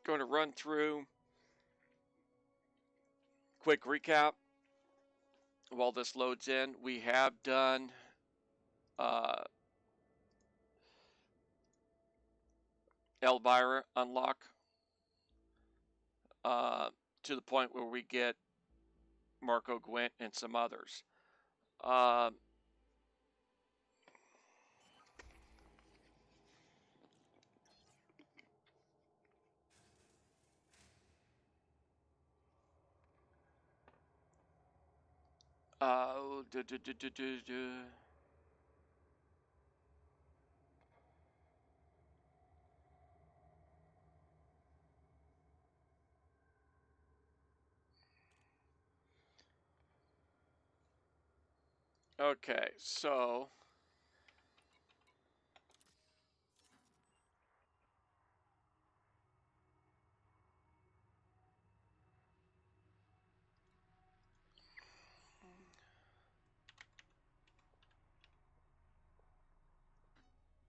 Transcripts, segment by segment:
Going to run through quick recap while this loads in. We have done Elvira unlock to the point where we get Marco Gwent and some others. Okay, so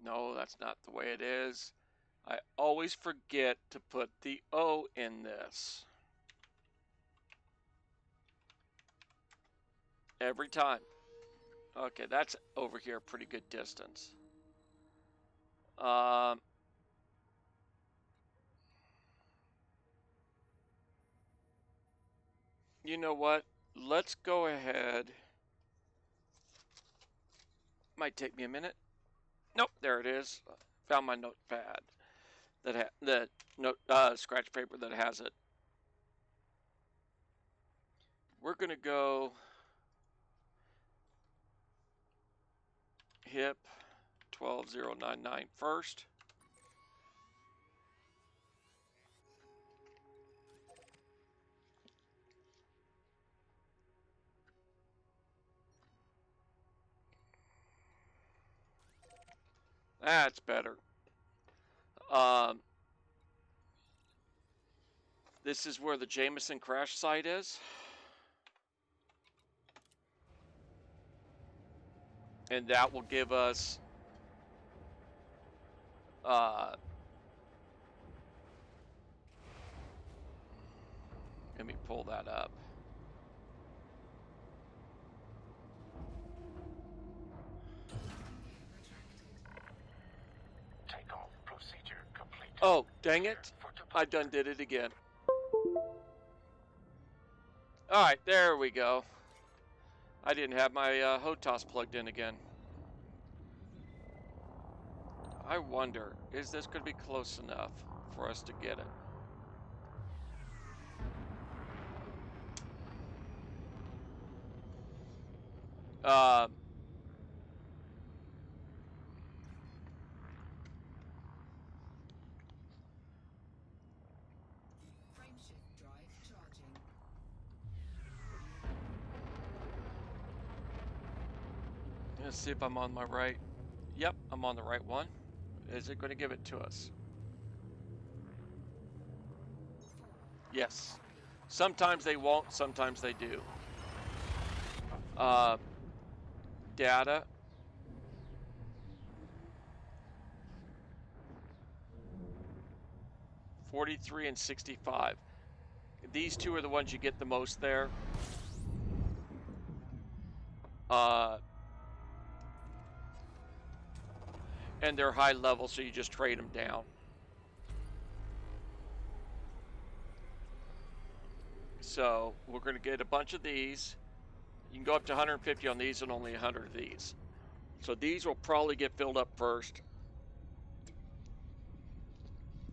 no, that's not the way it is. I always forget to put the O in this. Every time. Okay, that's over here a pretty good distance. You know what? Let's go ahead. Might take me a minute. Nope, there it is. Found my notepad that the note scratch paper that has it. We're gonna go HIP 12099 first. That's better. This is where the Jameson crash site is. And that will give us let me pull that up. Takeoff procedure complete. Oh, dang it. I done did it again. Alright, there we go. I didn't have my HOTAS plugged in again. I wonder, is this going to be close enough for us to get it? Frameshift drive charging. Let's see if I'm on my right. Yep, I'm on the right one. Is it going to give it to us? Yes. Sometimes they won't, sometimes they do. Data. $43 and $65. These two are the ones you get the most there. And they're high level, so you just trade them down. So we're going to get a bunch of these. You can go up to 150 on these and only 100 of these. So these will probably get filled up first.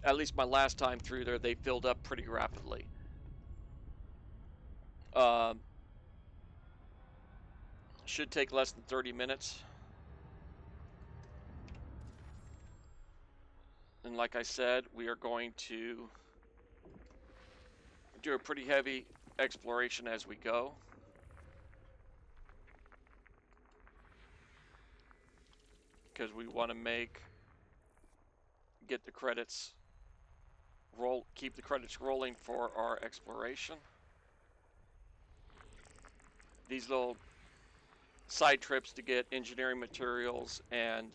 At least my last time through there, they filled up pretty rapidly. Should take less than 30 minutes. And like I said, we are going to do a pretty heavy exploration as we go. Because we want to get the credits keep the credits rolling for our exploration. These little side trips to get engineering materials and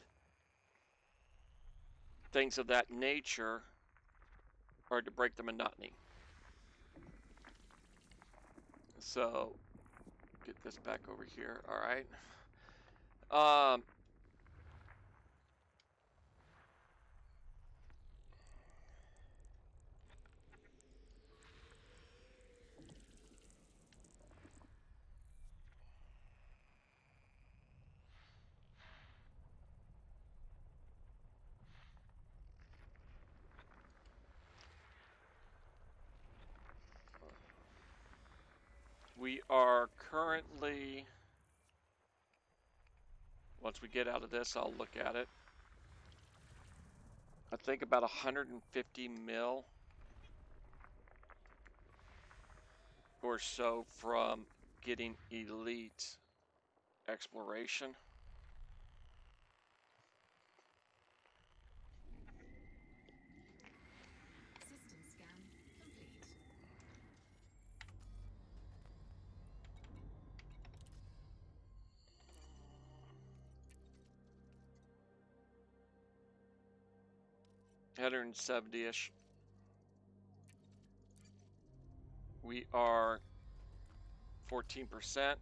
things of that nature or to break the monotony. So get this back over here. All right. We are currently, once we get out of this, I'll look at it. I think about 150 mil or so from getting elite exploration. System scan complete. $170-ish. We are 14%.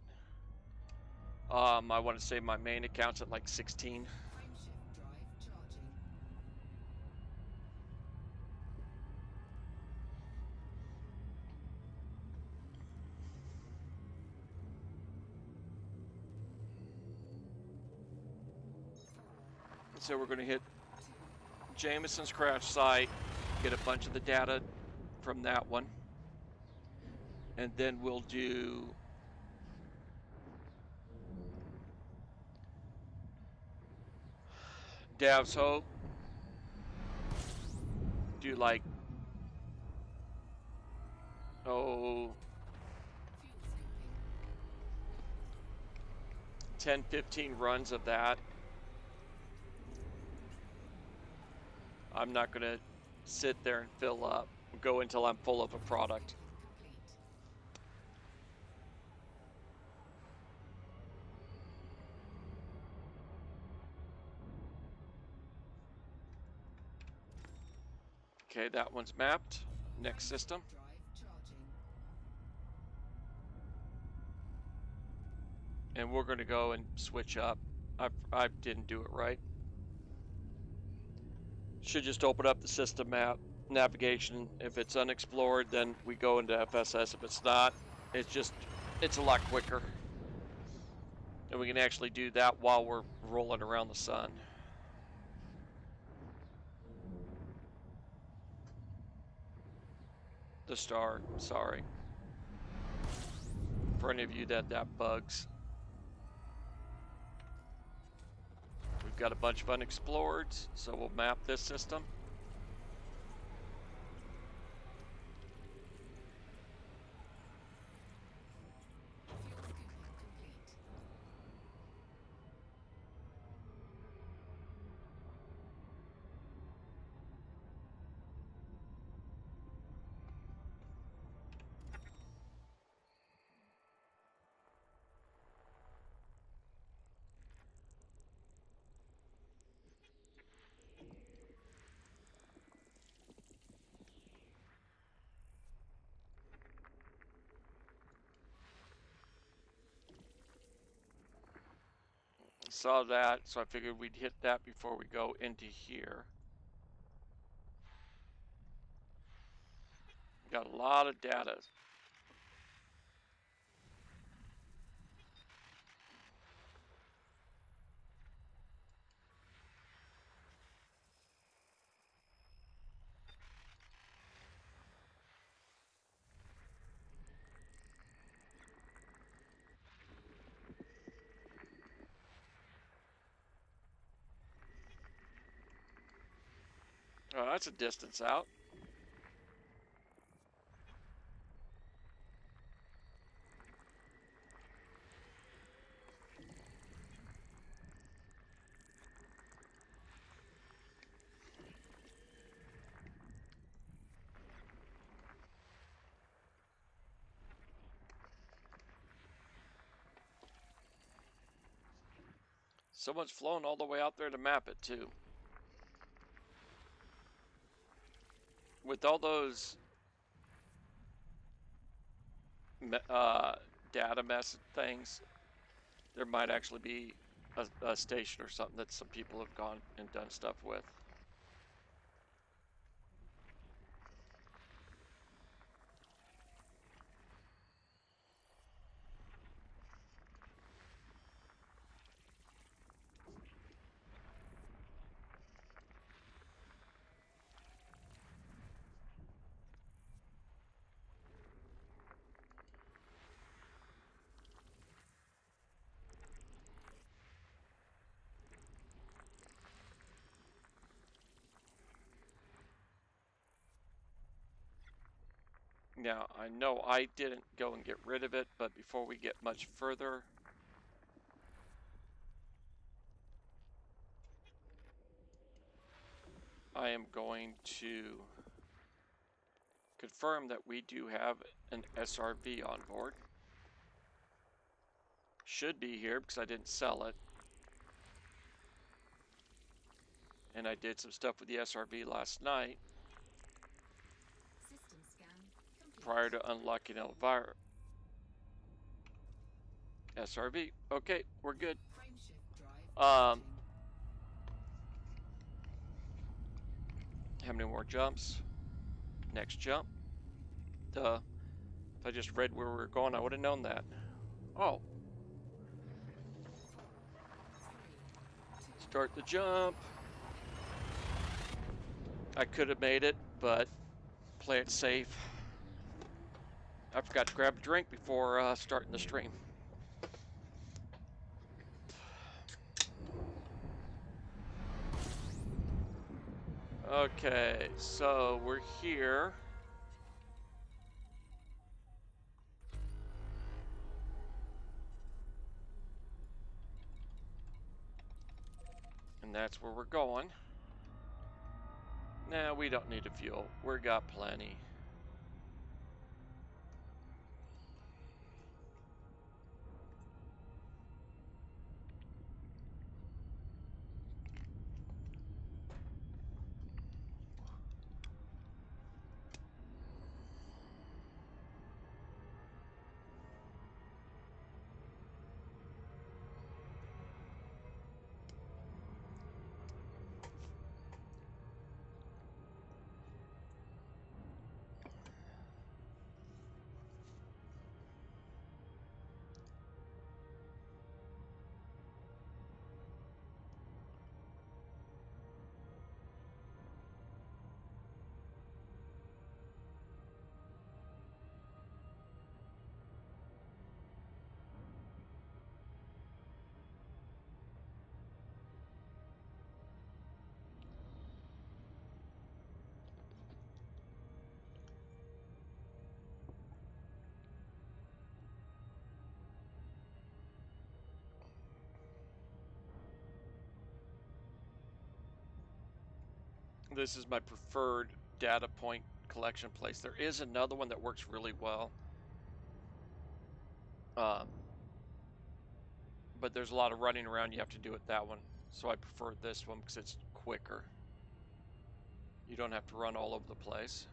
I want to say my main account's at like 16. Frameshift drive charging. So we're going to hit Jameson's crash site, get a bunch of the data from that one, and then we'll do Dav's Hope, do like, Fuel scooping. 10, 15 runs of that. I'm not going to sit there and fill up, go until I'm full of a product. Complete. Okay, that one's mapped. Next system. Drive charging. And we're going to go and switch up. I didn't do it right. Should just open up the system map navigation. If it's unexplored, then we go into FSS. If it's not, it's a lot quicker. And we can actually do that while we're rolling around the sun. The star, sorry. For any of you that bugs. We've got a bunch of unexplored, so we'll map this system. Fuel scooping complete. Saw that, so I figured we'd hit that before we go into here. Got a lot of data. Oh, that's a distance out. Someone's flown all the way out there to map it too. with all those data mess things, there might actually be a station or something that some people have gone and done stuff with. Now, I know I didn't go and get rid of it, but before we get much further, I am going to confirm that we do have an SRV on board. Should be here because I didn't sell it. And I did some stuff with the SRV last night System scan complete. prior to unlocking Elvira. SRV. Okay, we're good. Frameshift drive Um, charging. how many more jumps? Next jump. Duh. If I just read where we were going, I would have known that. Oh, 4, 3, 2, start the jump. I could have made it, but play it safe. I forgot to grab a drink before starting the stream. Okay, so we're here. And that's where we're going. Nah, we don't need a fuel. We got plenty. This is my preferred data point collection place. There is another one that works really well. But there's a lot of running around. You have to do it that one. So I prefer this one because it's quicker. You don't have to run all over the place.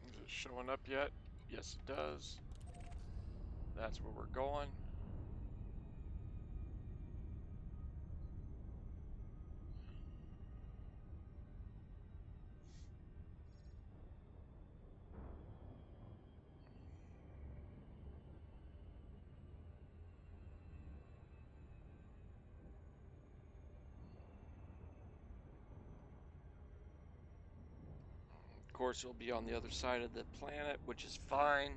Is it showing up yet? Yes, it does. That's where we're going. Of course, it'll be on the other side of the planet, which is fine.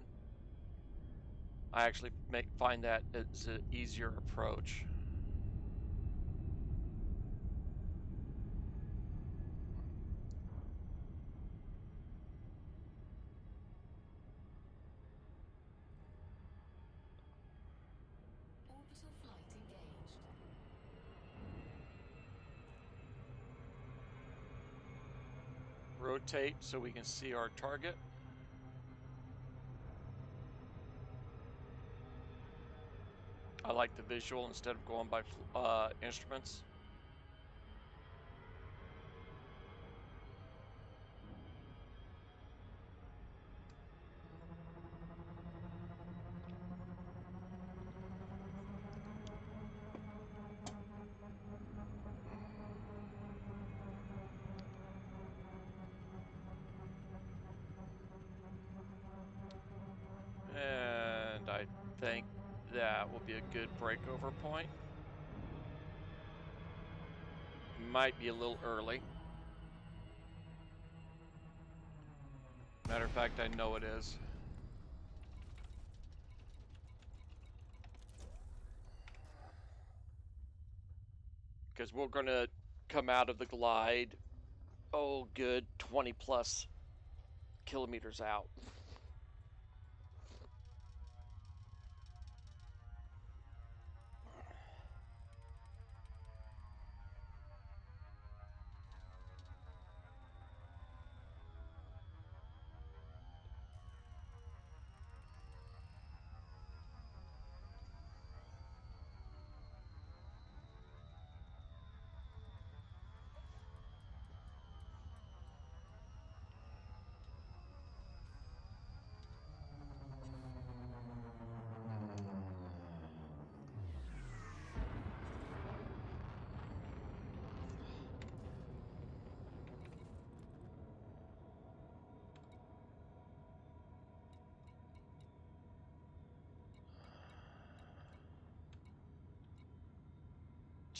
I actually find that it's an easier approach. rotate so we can see our target. I like the visual instead of going by instruments. And I think that will be a good breakover point. Might be a little early. Matter of fact, I know it is. Because we're going to come out of the glide, oh, good 20 plus kilometers out.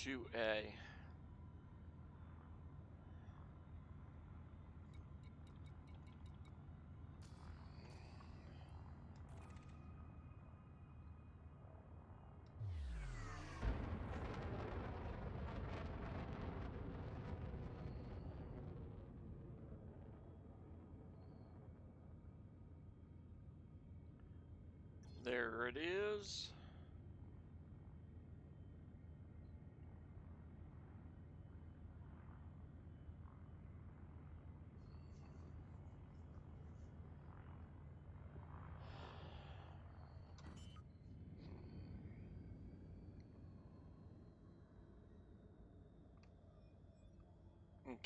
To A. There it is.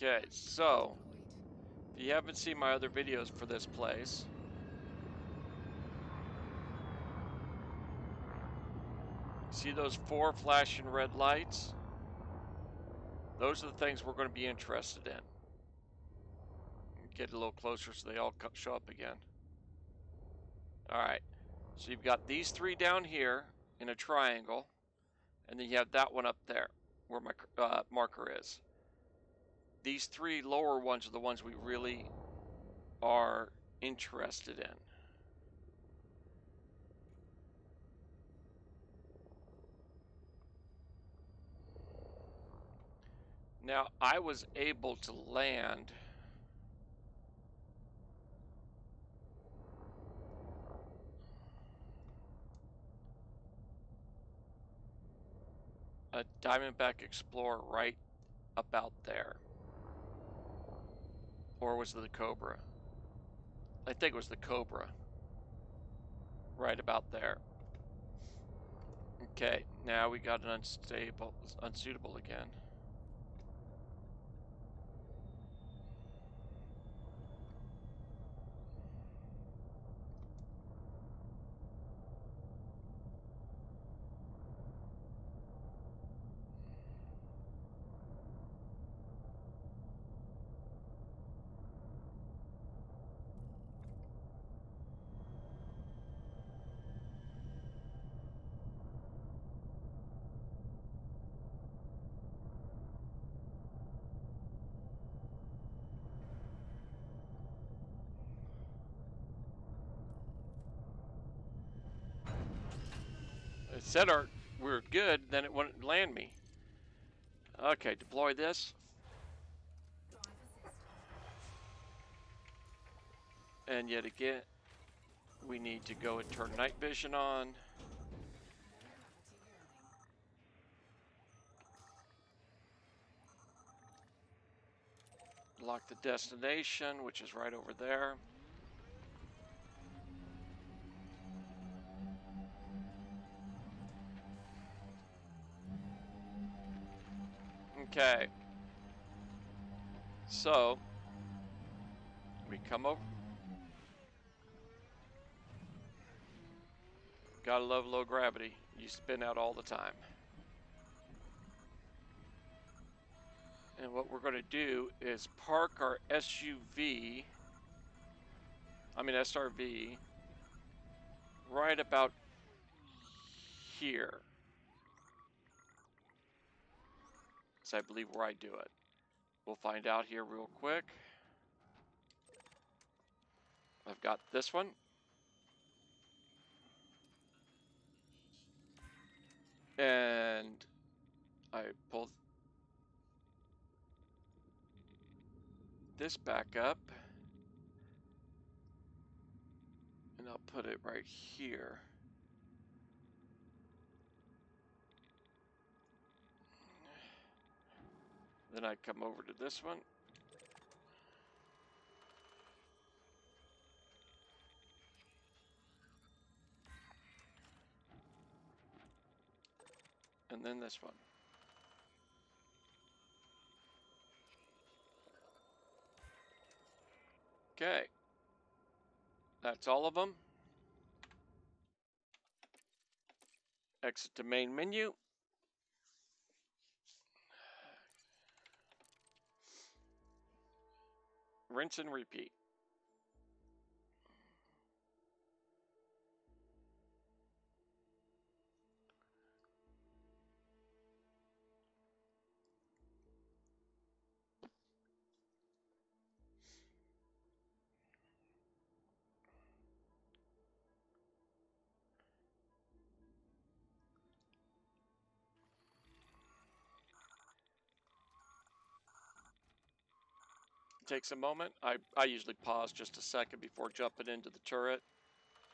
Okay, so if you haven't seen my other videos for this place, see those 4 flashing red lights? Those are the things we're going to be interested in. Get a little closer so they all show up again. Alright, so you've got these 3 down here in a triangle, and then you have that one up there where my marker is. These 3 lower ones are the ones we really are interested in. Now, I was able to land a Diamondback Explorer right about there. Or was it the Cobra? I think it was the Cobra. Right about there. Okay, now we got an unsuitable again. It said we were good, then it wouldn't land me. Okay, deploy this. And yet again, we need to go and turn night vision on. Lock the destination, which is right over there. Okay. So, we come over. Gotta love low gravity. You spin out all the time. And what we're going to do is park our SRV right about here. That's, I believe, where I do it. We'll find out here real quick. I've got this one. And I pull this back up. And I'll put it right here. Then I come over to this one. And then this one. Okay. That's all of them. Exit to main menu. Rinse and repeat. Takes a moment. I usually pause just a second before jumping into the turret,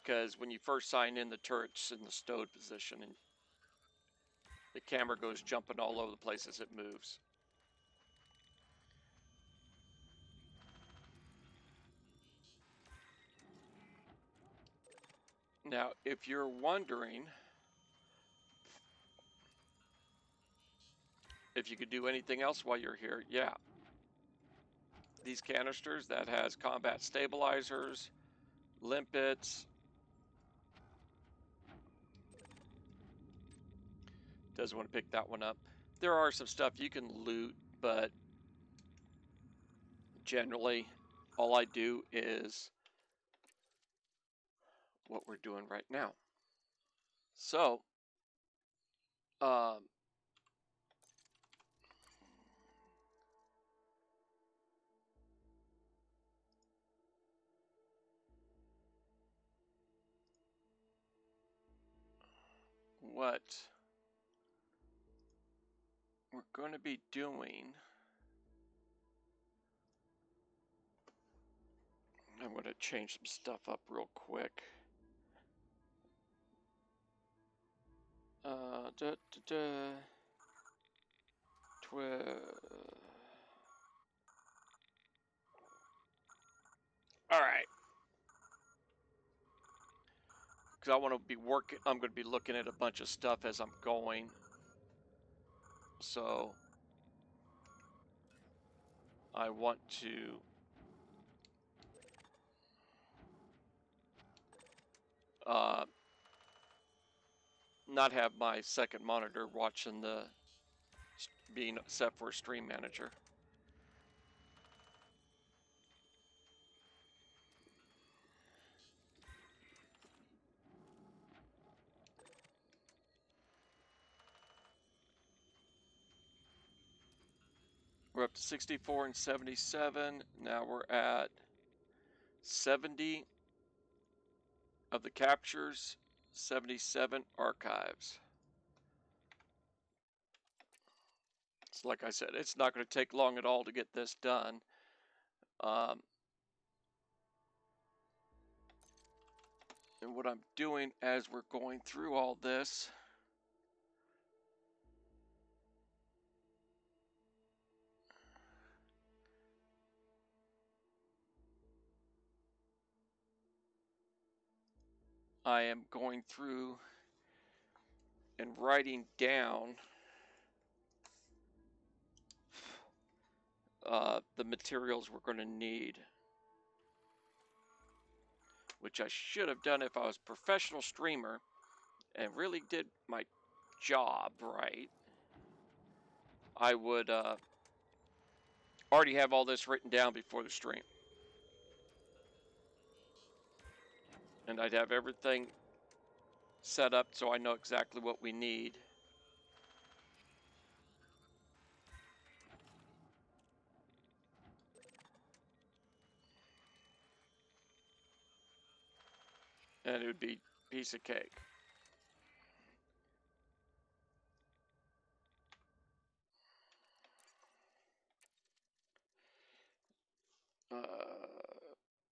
because when you first sign in, the turret's in the stowed position and the camera goes jumping all over the place as it moves. Now, if you're wondering if you could do anything else while you're here, yeah. These canisters that has combat stabilizers, limpets. Does want to pick that one up. There are some stuff you can loot, but generally all I do is what we're doing right now. So, what we're going to be doing, I'm going to change some stuff up real quick. All right. Because I want to be working, I'm going to be looking at a bunch of stuff as I'm going. So I want to not have my second monitor watching the being set for a stream manager. We're up to 64 and 77. Now we're at 70 of the captures, 77 archives. So like I said, it's not going to take long at all to get this done. And what I'm doing as we're going through all this, I am going through and writing down the materials we're going to need, which I should have done if I was a professional streamer and really did my job right. I would already have all this written down before the stream. And I'd have everything set up so I know exactly what we need. And it would be a piece of cake. Uh,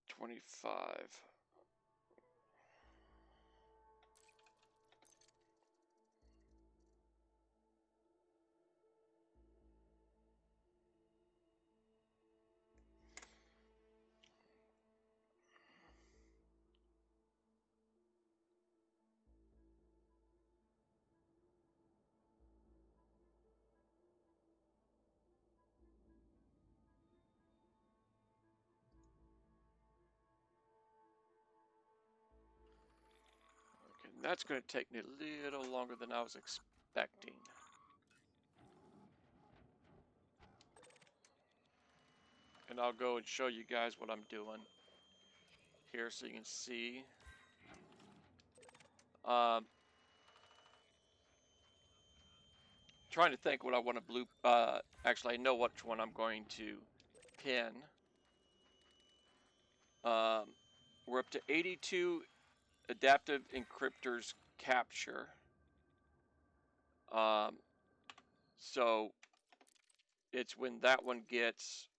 25. Okay, that's going to take me a little longer than I was expecting. And I'll go and show you guys what I'm doing here so you can see. Trying to think what I want to blue. Actually, I know which one I'm going to pin. We're up to 82 adaptive encryptors capture. So it's when that one gets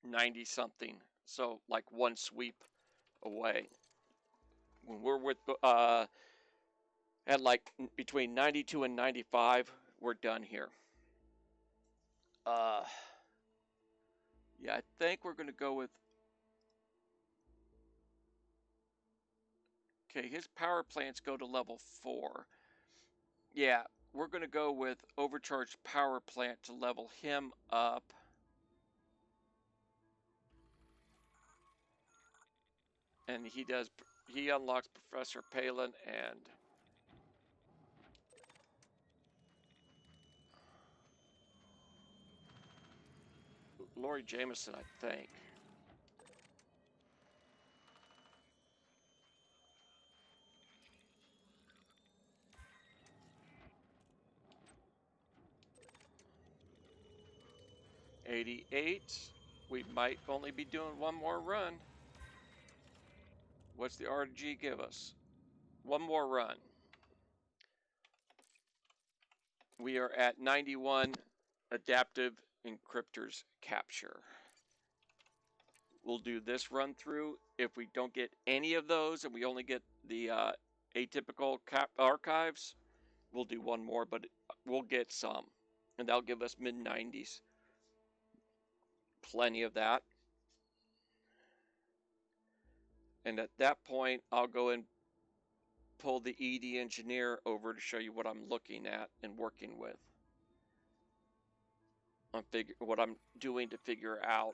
90 something. So like one sweep away. When we're with at like between 92 and 95, we're done here. Yeah, I think we're gonna go with. Okay, his power plants go to level 4. Yeah, we're gonna go with overcharged power plant to level him up. And he unlocks Professor Palin and Laurie Jameson, I think. $88. We might only be doing one more run. What's the RG give us? One more run. We are at 91 adaptive encryptors capture. We'll do this run through. If we don't get any of those and we only get the atypical archives, we'll do one more, but we'll get some. And that'll give us mid-90s. Plenty of that. And at that point, I'll go and pull the ED engineer over to show you what I'm looking at and working with. What I'm doing to figure out.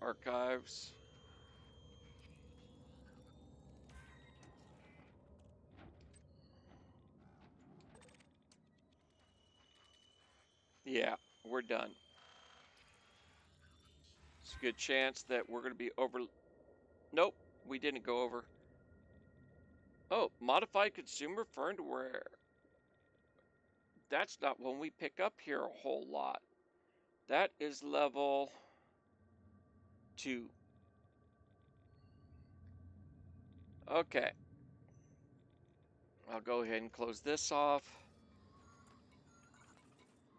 Archives. Yeah, we're done. It's a good chance that we're going to be over. Nope, we didn't go over. Oh, modified consumer firmware. That's not one we pick up here a whole lot. That is level 2. Okay. I'll go ahead and close this off.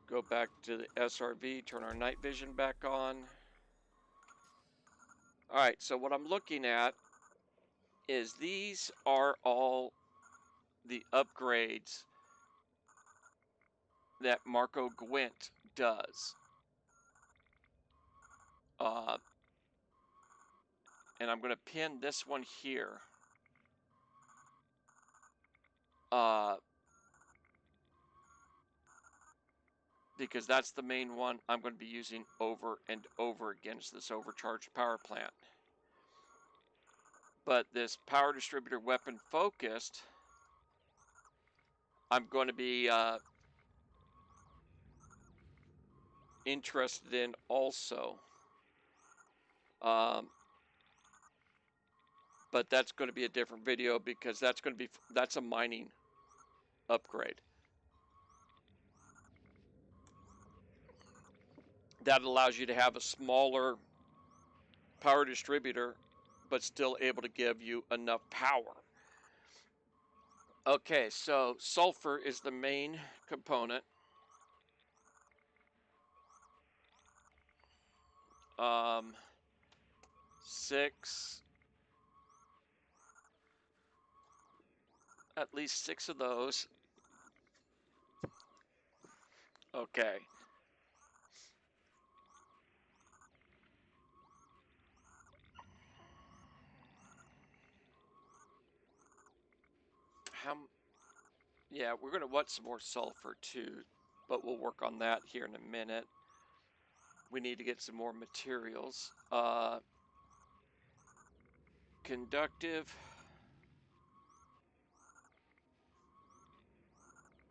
Go back to the SRV, turn our night vision back on. Alright, so what I'm looking at is these are all the upgrades that Marco Gwent does. And I'm going to pin this one here. Because that's the main one I'm going to be using over and over again, is this overcharged power plant. But this power distributor weapon focused, I'm going to be interested in also. But that's going to be a different video, because that's a mining upgrade. That allows you to have a smaller power distributor, but still able to give you enough power. Okay, so sulfur is the main component. At least six of those. Okay. Yeah, we're going to want some more sulfur too, but we'll work on that here in a minute. We need to get some more materials. Conductive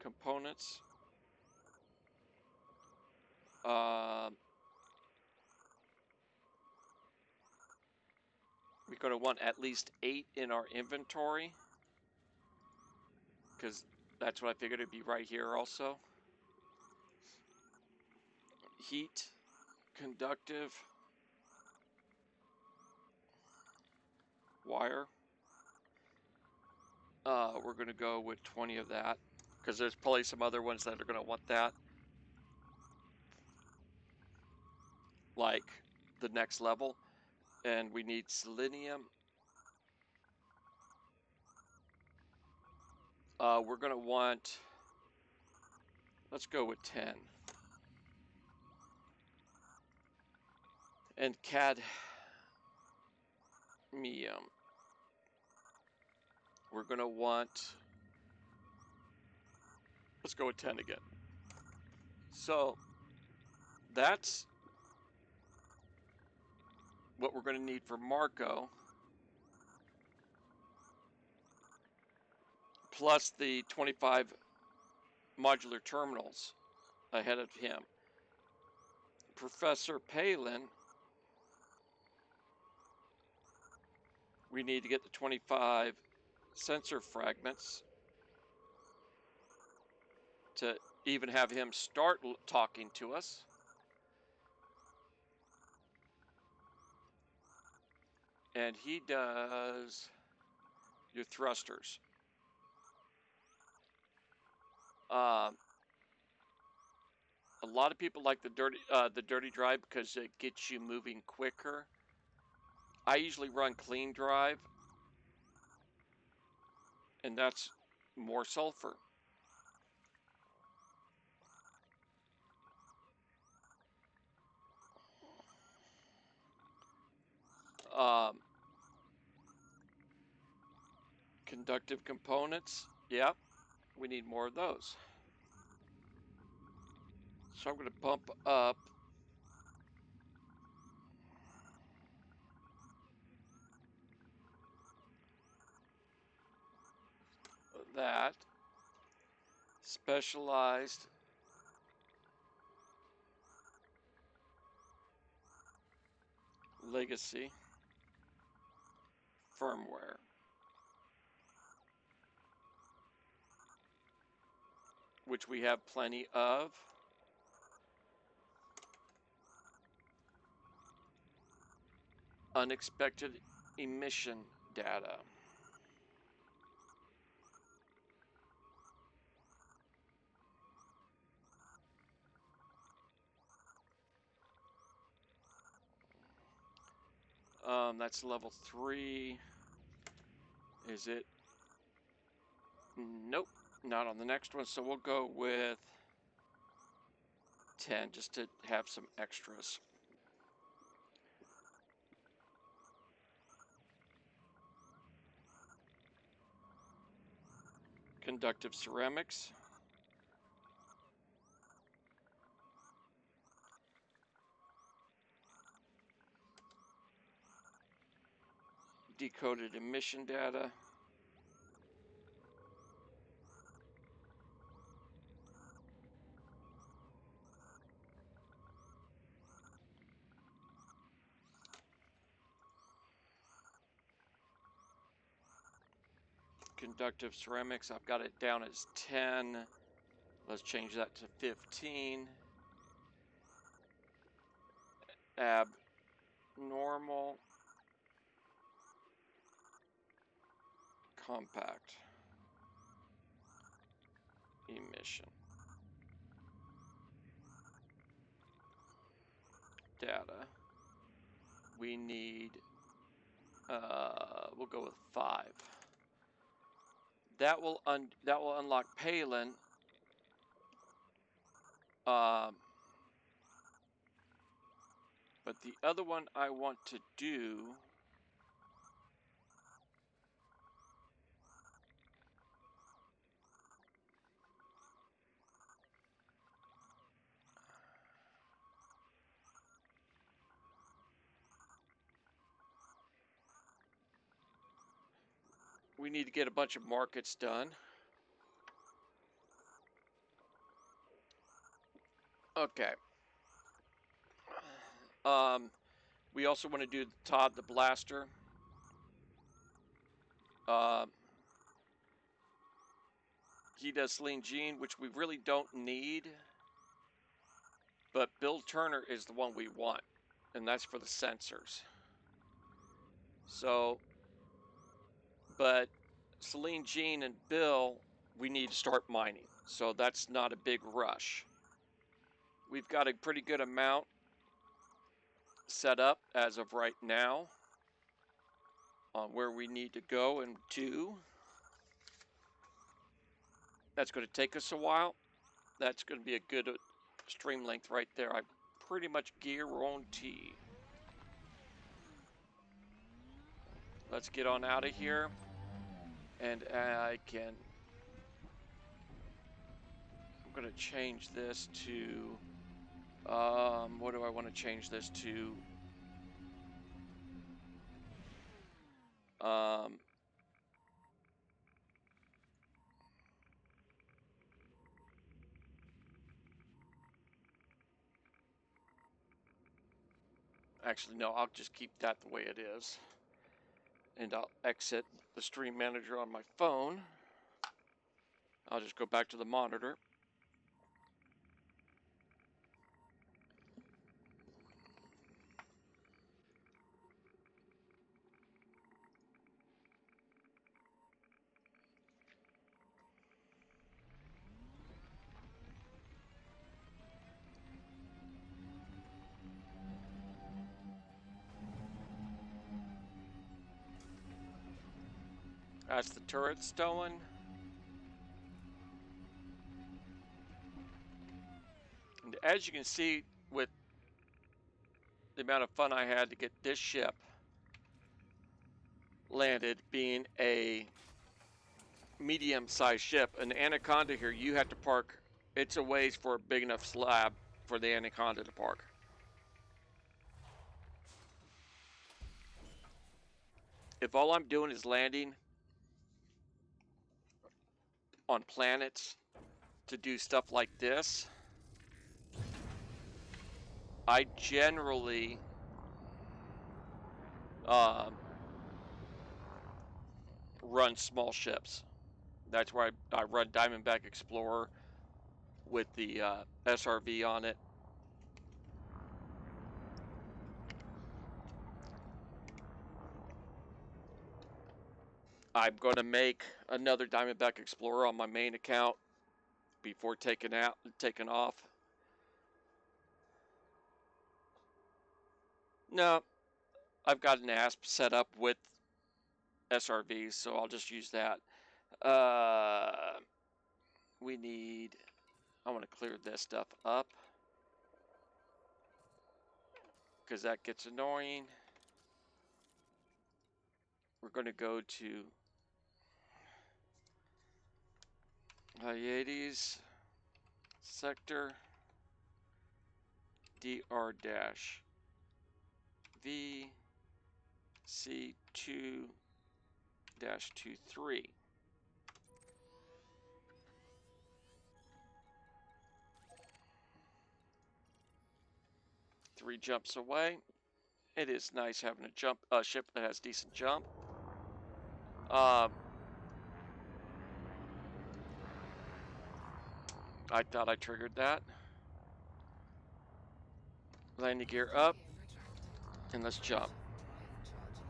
components. We're going to want at least 8 in our inventory, because that's what I figured it'd be right here also. Heat, conductive, wire. We're going to go with 20 of that, because there's probably some other ones that are going to want that. Like the next level. And we need selenium. We're going to want, let's go with 10. And cadmium. We're going to want, let's go with 10 again. So that's what we're going to need for Marco, plus the 25 modular terminals ahead of him. Professor Palin, we need to get the 25 sensor fragments to even have him start talking to us. And he does your thrusters. A lot of people like the dirty drive because it gets you moving quicker. I usually run clean drive, and that's more sulfur. Conductive components, yep, we need more of those. So I'm going to bump up that. Specialized legacy firmware. Which we have plenty of. Unexpected emission data. That's level 3. Is it Nope, not on the next one. So we'll go with 10 just to have some extras. Conductive ceramics. Decoded emission data. Conductive ceramics, I've got it down as 10. Let's change that to 15. Abnormal. Compact. Emission. Data. We need, we'll go with 5. That will unlock Palin. But the other one I want to do, we need to get a bunch of markets done. Okay. We also want to do Todd the Blaster. He does Celine Jean, which we really don't need. But Bill Turner is the one we want, and that's for the sensors. So, but Celine Jean and Bill, we need to start mining. So that's not a big rush. We've got a pretty good amount set up as of right now on where we need to go and do. That's going to take us a while. That's going to be a good stream length right there. I pretty much guarantee. Let's get on out of here. And I'm going to change this to, what do I want to change this to? Actually, no, I'll just keep that the way it is. And I'll exit the stream manager on my phone. I'll just go back to the monitor. That's the turret stolen. And as you can see, with the amount of fun I had to get this ship landed, being a medium-sized ship, an Anaconda here, you have to park. It's a ways for a big enough slab for the Anaconda to park. If all I'm doing is landing on planets to do stuff like this, I generally run small ships. That's why I run Diamondback Explorer with the SRV on it. I'm going to make another Diamondback Explorer on my main account before taking off. No, I've got an ASP set up with SRVs, so I'll just use that. We need. I want to clear this stuff up because that gets annoying. We're going to go to Hyades sector DR-V C2-23. Three jumps away. It is nice having a ship that has decent jump. I thought I triggered that. Landing gear up, Gear retracted. and let's jump. Drive charging.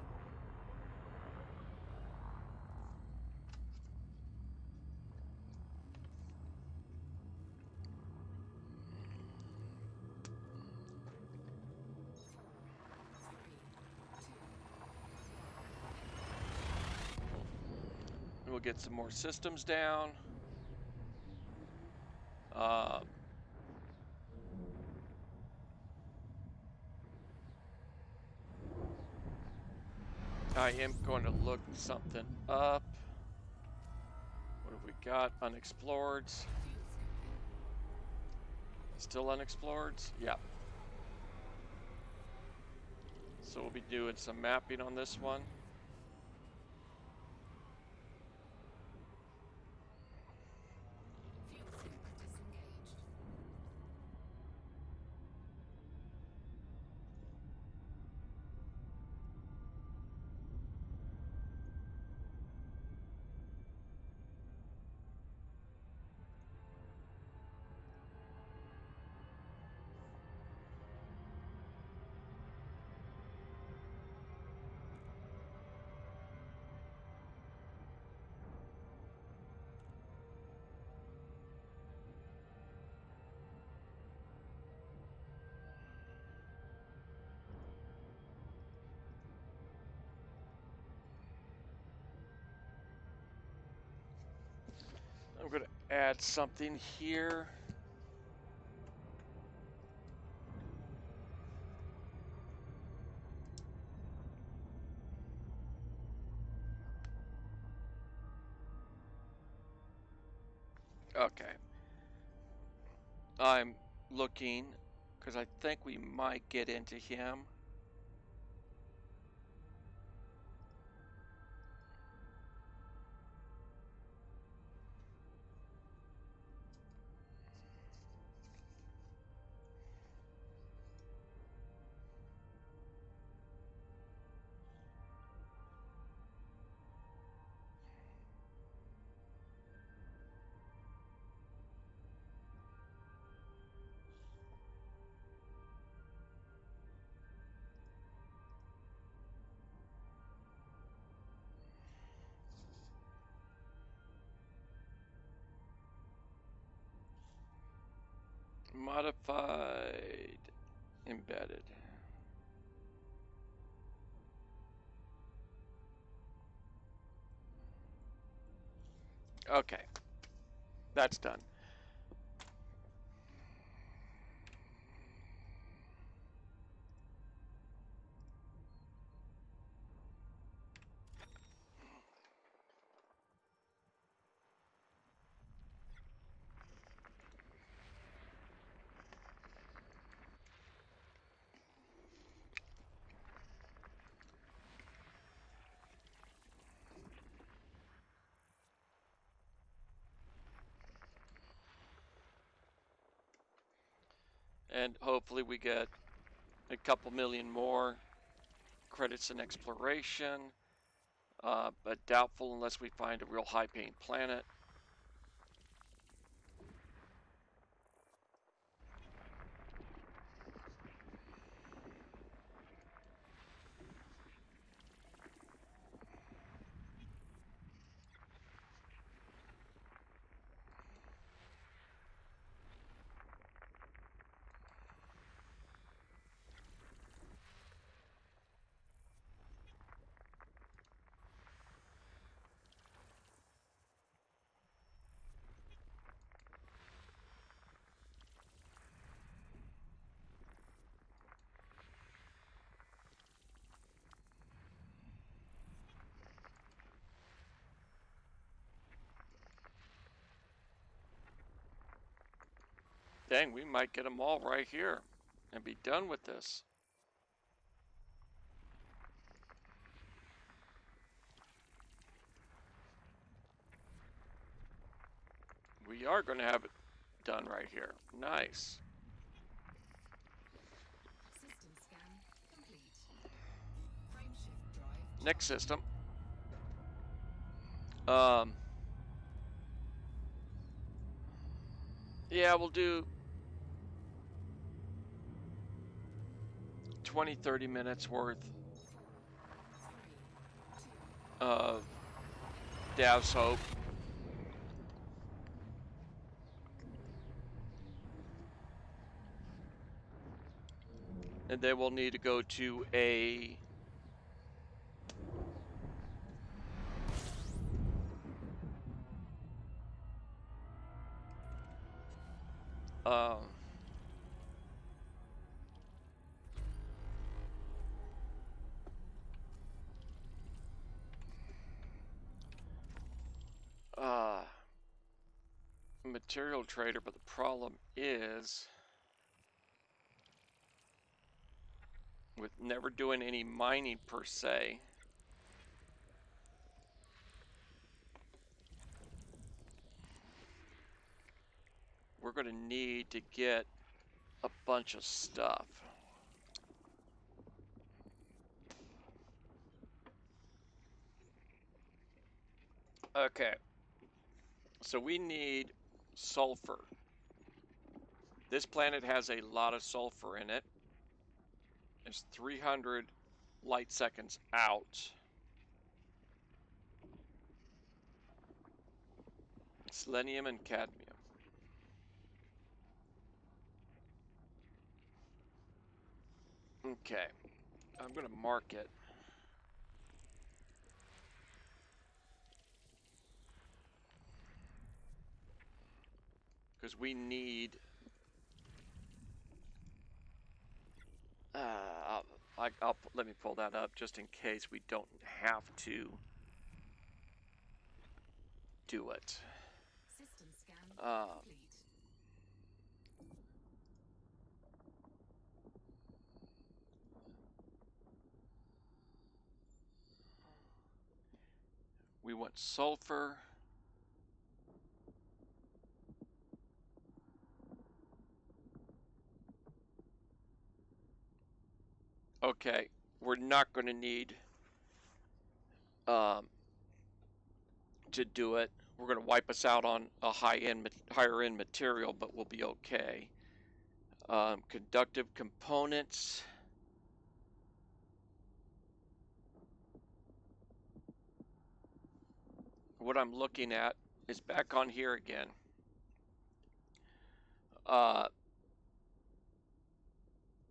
And we'll get some more systems down. I am going to look something up. What have we got? Unexplored. Fuel scooping. Still unexplored? Yep. So we'll be doing some mapping on this one. Fuel scoop disengaged. I'm going to add something here. Okay. I'm looking because I think we might get into him. Modified embedded. Okay. That's done. And hopefully we get a couple million more credits in exploration, but doubtful unless we find a real high-paying planet. Dang, we might get them all right here and be done with this. We are going to have it done right here. Nice. System scan complete. Frameshift drive. Next system. Yeah, we'll do 20, 30 minutes worth 4, 3, 2, of Dav's Hope. And then we'll need to go to a um, material trader, but the problem is with never doing any mining per se, we're going to need to get a bunch of stuff. Okay, so we need sulfur. This planet has a lot of sulfur in it. It's 300 light seconds out. Selenium and cadmium. Okay, I'm going to mark it. Because we need... let me pull that up just in case we don't have to do it. system scan Uh, complete. We want sulfur. Okay, we're not going to need to do it. We're going to wipe us out on a higher end material, but we'll be okay. Conductive components. What I'm looking at is back on here again.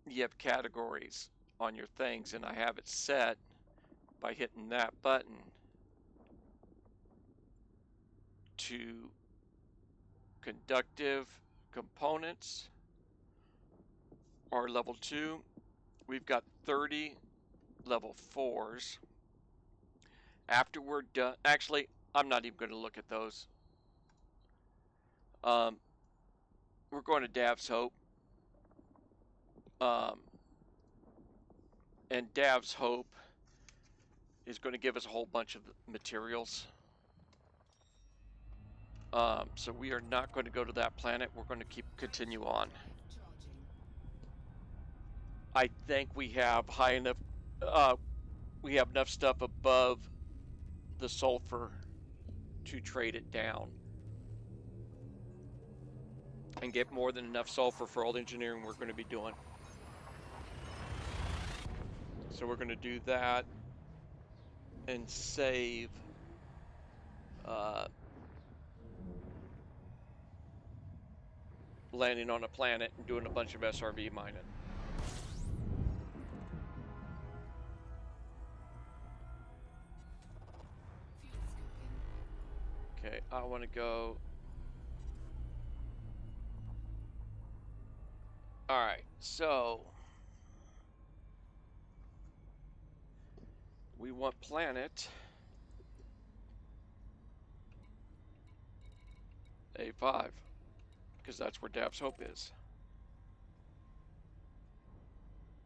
You have categories on your things, and I have it set by hitting that button to conductive components are level 2. We've got 30 level 4s. After we're done, actually, I'm not even going to look at those. We're going to Dav's Hope. And Dav's Hope is going to give us a whole bunch of materials. So we are not going to go to that planet. We're going to continue on. Charging. I think we have high enough. We have enough stuff above the sulfur to trade it down and get more than enough sulfur for all the engineering we're going to be doing. So we're going to do that and save landing on a planet and doing a bunch of SRV mining. Fuel scoping. Okay, I want to go. All right, so we want planet A5. because that's where Dab's Hope is.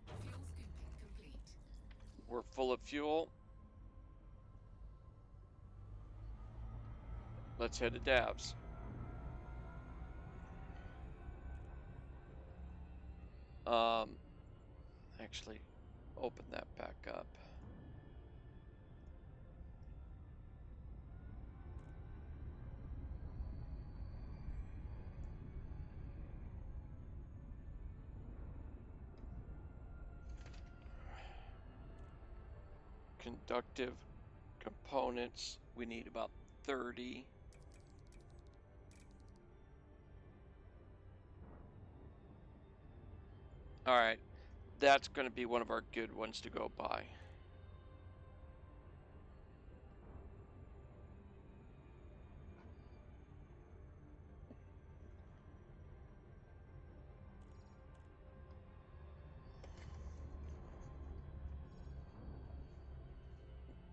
Fuel scooping complete. We're full of fuel. Let's head to Dab's. Actually, open that back up. Conductive components, we need about 30. All right, that's going to be one of our good ones to go by.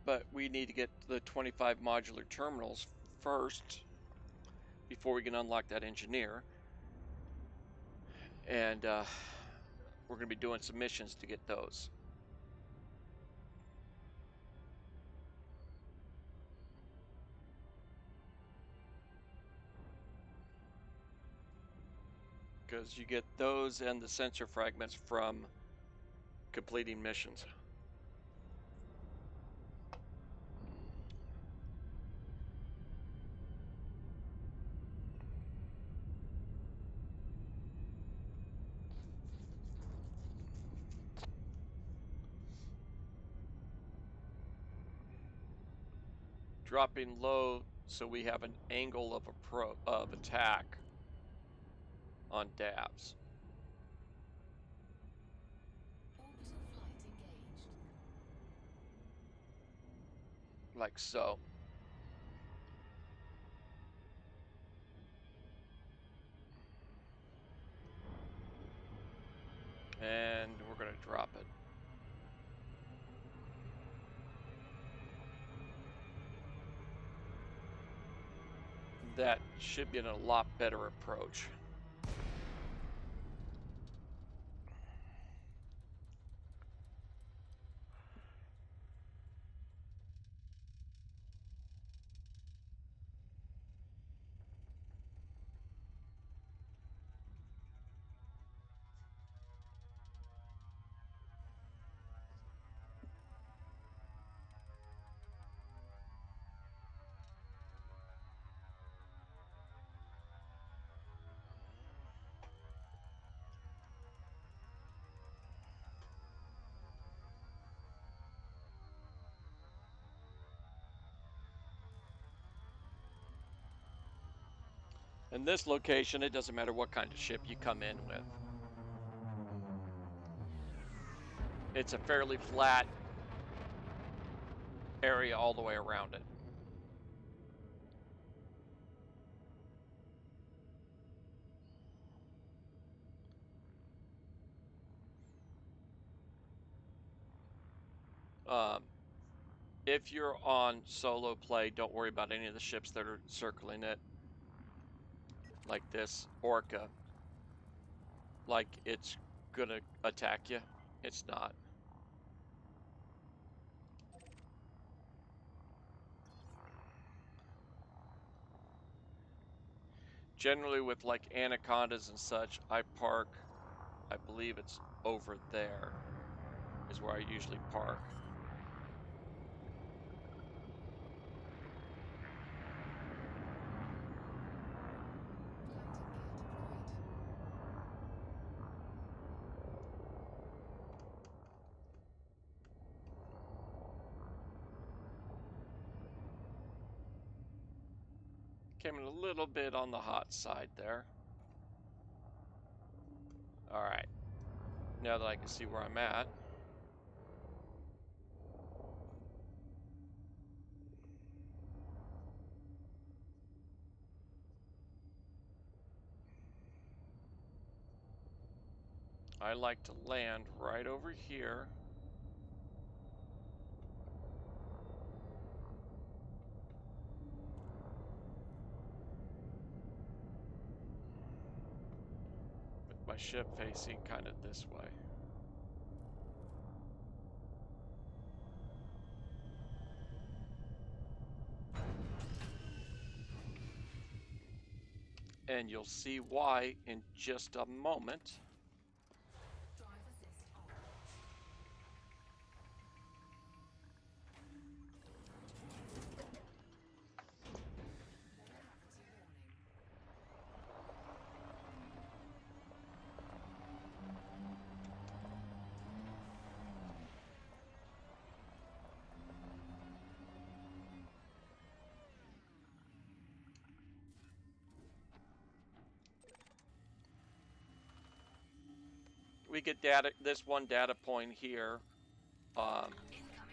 But we need to get the 25 modular terminals first before we can unlock that engineer. And we're going to be doing some missions to get those. Because you get those and the sensor fragments from completing missions. Dropping low so we have an angle of attack on Dabs. Orbital flight engaged. Like so. And we're going to drop it. That should be a lot better approach. In this location, it doesn't matter what kind of ship you come in with. It's a fairly flat area all the way around it. If you're on solo play, don't worry about any of the ships that are circling it. Like this Orca. Like it's gonna attack you. It's not. Generally with like Anacondas and such, I park, I believe it's over there is where I usually park. Came in a little bit on the hot side there. All right. Now that I can see where I'm at. I like to land right over here. my ship facing kind of this way. And you'll see why in just a moment. Drive assist on. Gravity warning. We get data, this one data point here.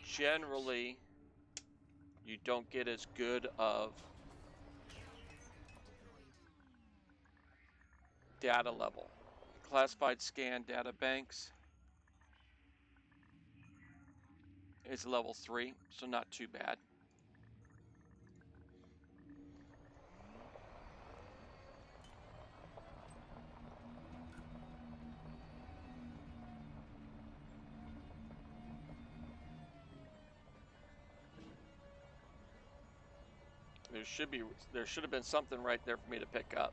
Generally, you don't get as good of data level. Classified scan data banks is level 3, so not too bad. There should have been something right there for me to pick up.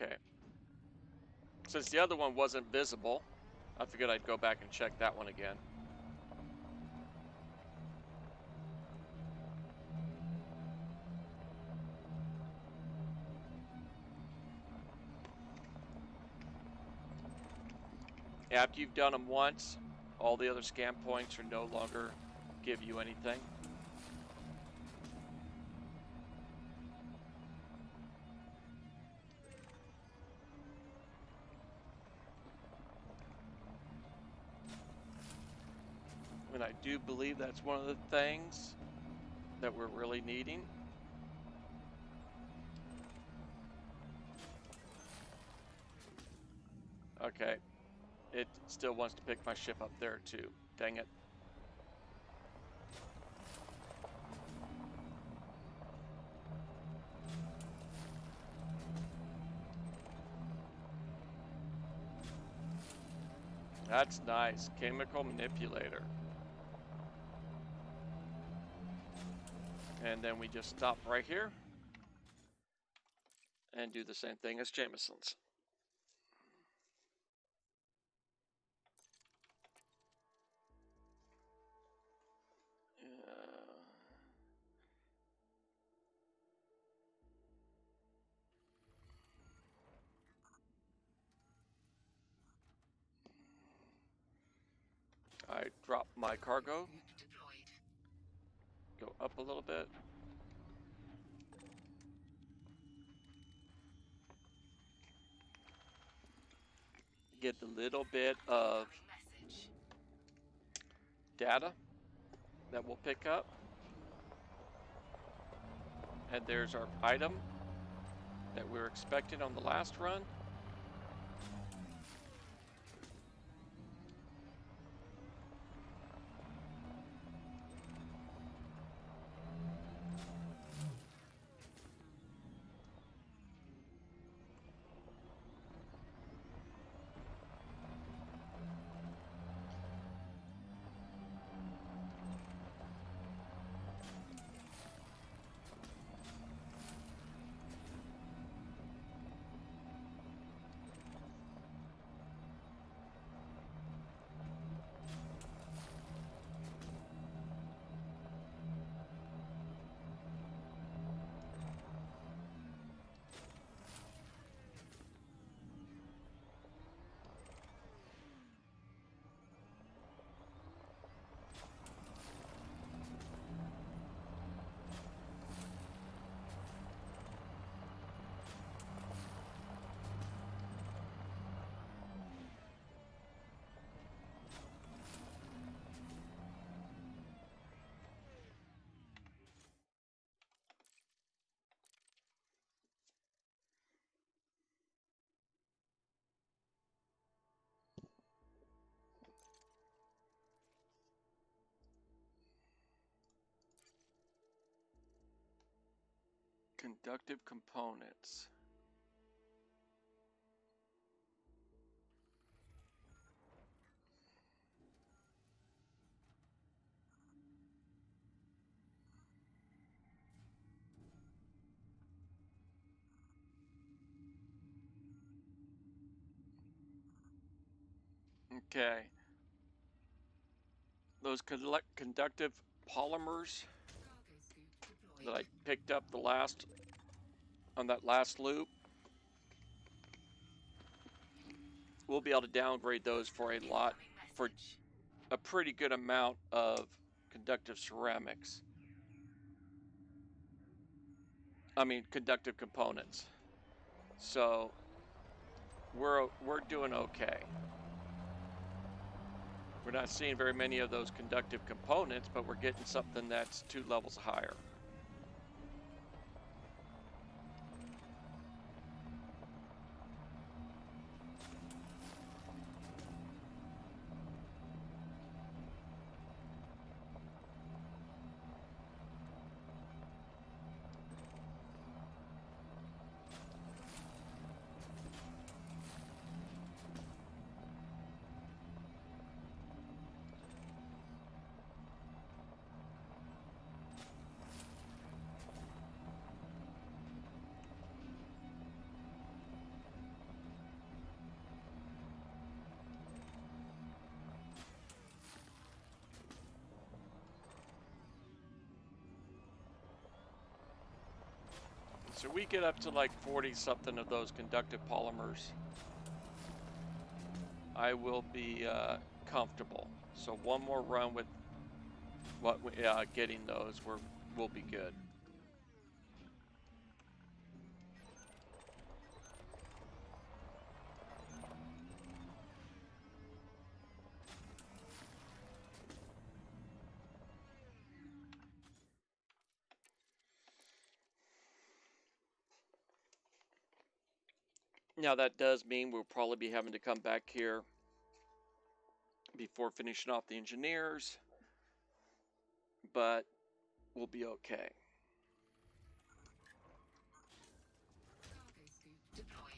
Okay. Since the other one wasn't visible, I figured I'd go back and check that one again. After you've done them once, all the other scan points are no longer give you anything. And I do believe that's one of the things that we're really needing. Okay. It still wants to pick my ship up there too. Dang it. That's nice. Chemical manipulator. And then we just stop right here and do the same thing as Jameson's. I drop my cargo. Go up a little bit. Get a little bit of data that we'll pick up. And there's our item that we were expecting on the last run. Conductive components. Okay. Those conductive polymers Cargo scoop deployed. that I picked up on that last loop, we'll be able to downgrade those for a pretty good amount of conductive ceramics. I mean, conductive components. So we're doing okay. We're not seeing very many of those conductive components, but we're getting something that's 2 levels higher. So we get up to like 40 something of those conductive polymers, I will be comfortable. So one more run with getting those, we'll be good. Now that does mean we'll probably be having to come back here before finishing off the engineers, but we'll be okay. Cargo scoop deployed.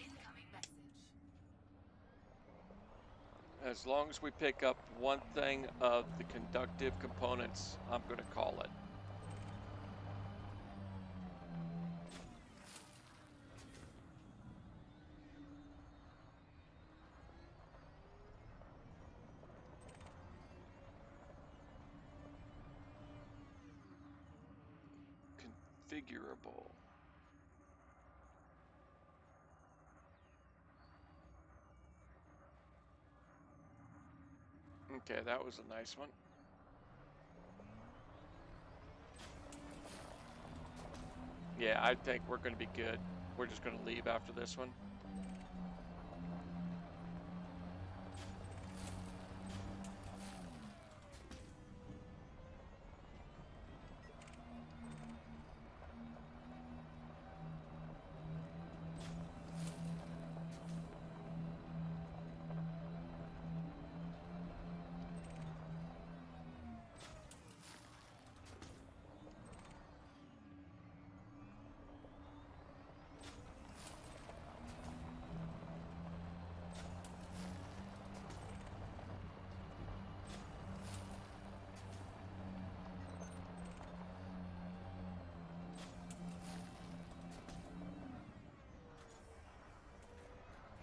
Incoming message. As long as we pick up one thing of the conductive components, I'm going to call it. Configurable. Okay, that was a nice one. Yeah, I think we're going to be good. We're just going to leave after this one. Cargo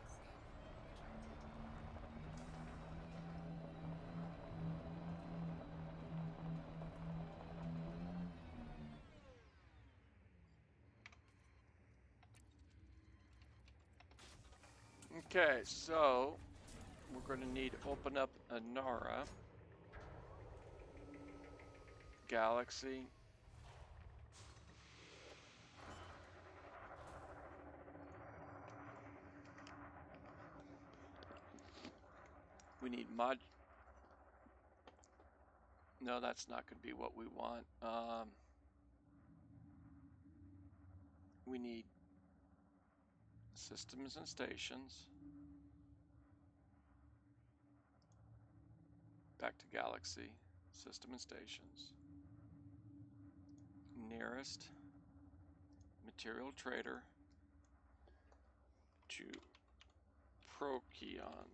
scoop Okay, so we're going to need to open up Anara, Galaxy. We need no, that's not going to be what we want. We need systems and stations. back to Galaxy. System and stations. Nearest material trader to Procyon.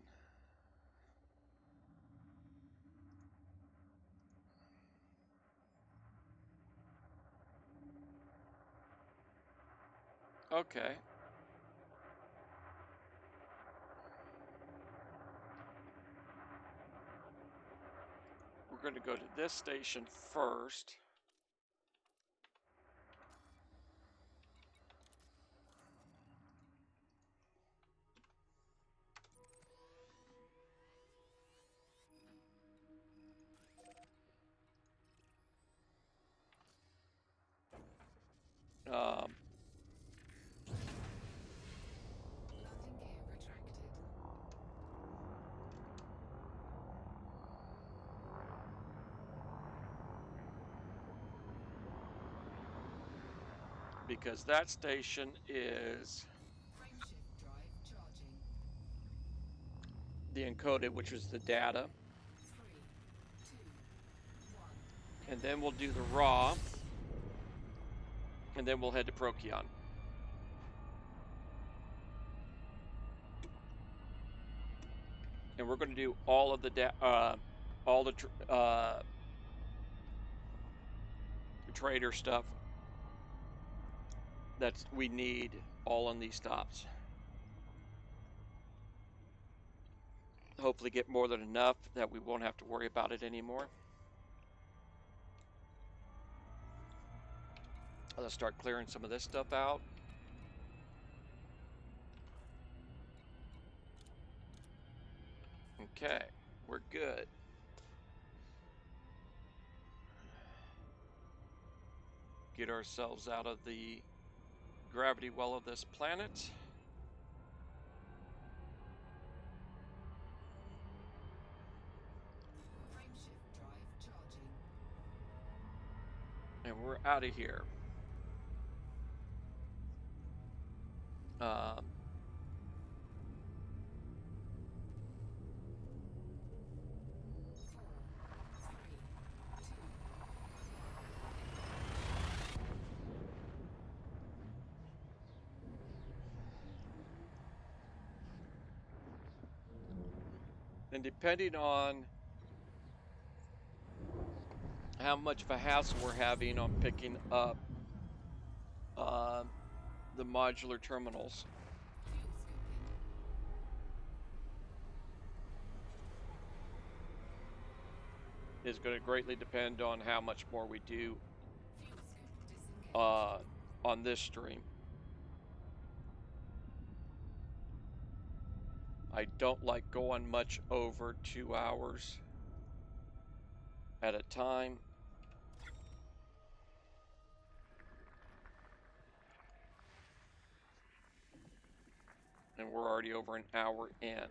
Okay. We're going to go to this station first. Um, Landing gear retracted. because that station is Frameshift drive charging. the encoded, which is the data. 3, 2, 1. And then we'll do the raw. And then we'll head to Procyon. And we're going to do all of the trader stuff that we need all on these stops. Hopefully get more than enough that we won't have to worry about it anymore. Let's start clearing some of this stuff out. Okay, we're good. Get ourselves out of the gravity well of this planet. Frameshift drive charging. And we're out of here. Um, 4, 3, 2. and depending on how much of a hassle we're having on picking up the modular terminals, Fuel scooping. is going to greatly depend on how much more we do Fuel scoop disengaged. on this stream. I don't like going much over 2 hours at a time. And we're already over an hour in.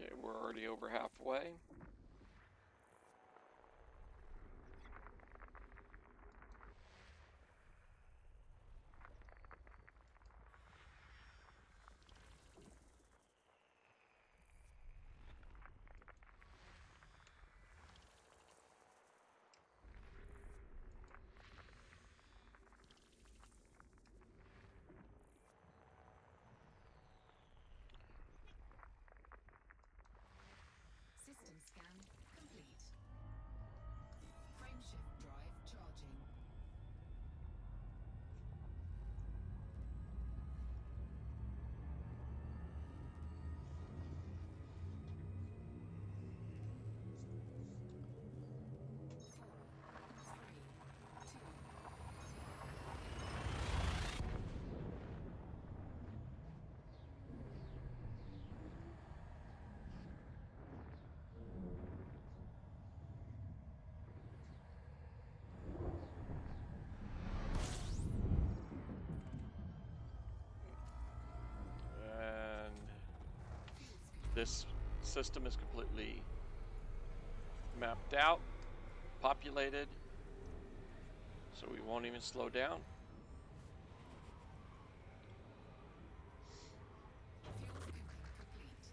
Okay, we're already over halfway. System scan This system is completely mapped out, populated, so we won't even slow down. Fuel scooping complete.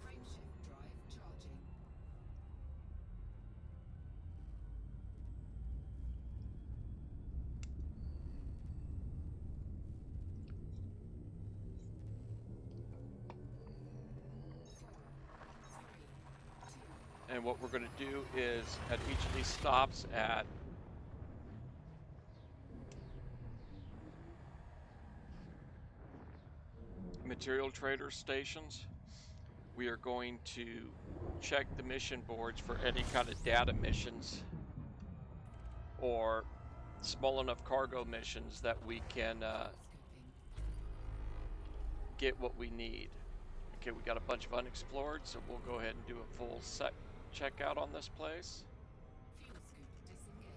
Frameshift drive charging. And what we're going to do is at each of these stops at material trader stations, we are going to check the mission boards for any kind of data missions or small enough cargo missions that we can Scooping. get what we need. Okay, we got a bunch of unexplored, so we'll go ahead and do a full set checkout on this place. Fuel scoop disengaged.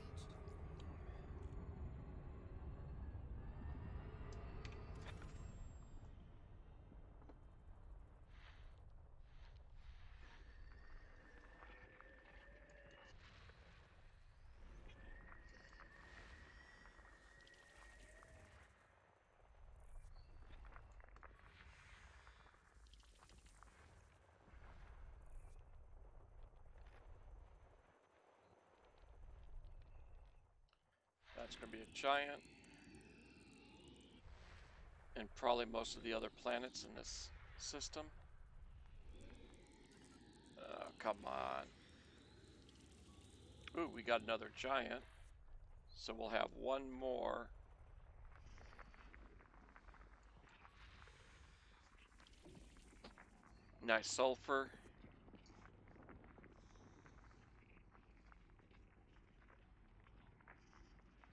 That's going to be a giant. And probably most of the other planets in this system. Come on. Ooh, we got another giant. So we'll have one more. Nice sulfur.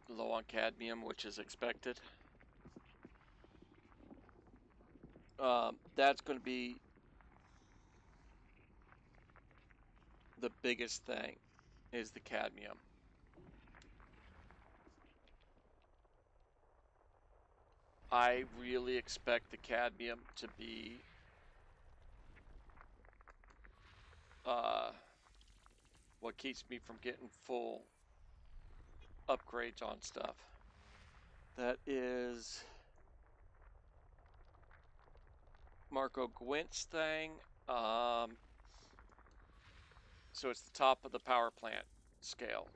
Low on cadmium, which is expected. That's going to be the biggest thing, is the cadmium. I really expect the cadmium to be what keeps me from getting full upgrades on stuff. That is Marco Gwent's thing. So it's the top of the power plant scale.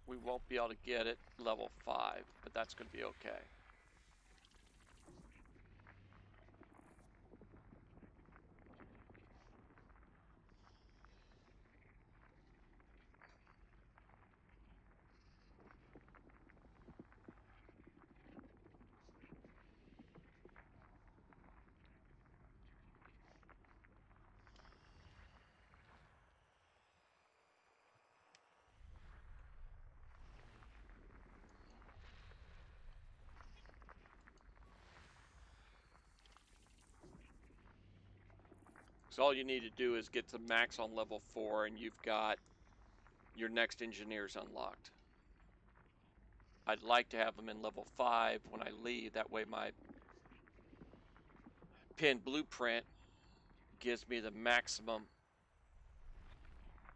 We won't be able to get it level 5, but that's going to be okay. So all you need to do is get to max on level 4 and you've got your next engineers unlocked. I'd like to have them in level 5 when I leave. That way my pin blueprint gives me the maximum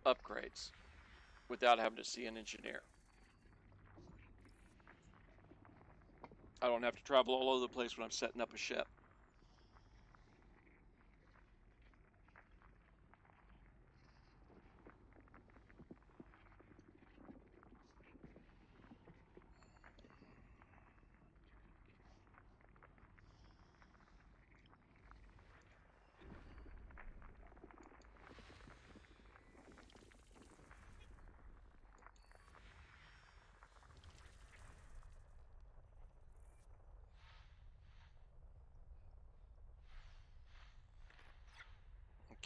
upgrades without having to see an engineer. I don't have to travel all over the place when I'm setting up a ship.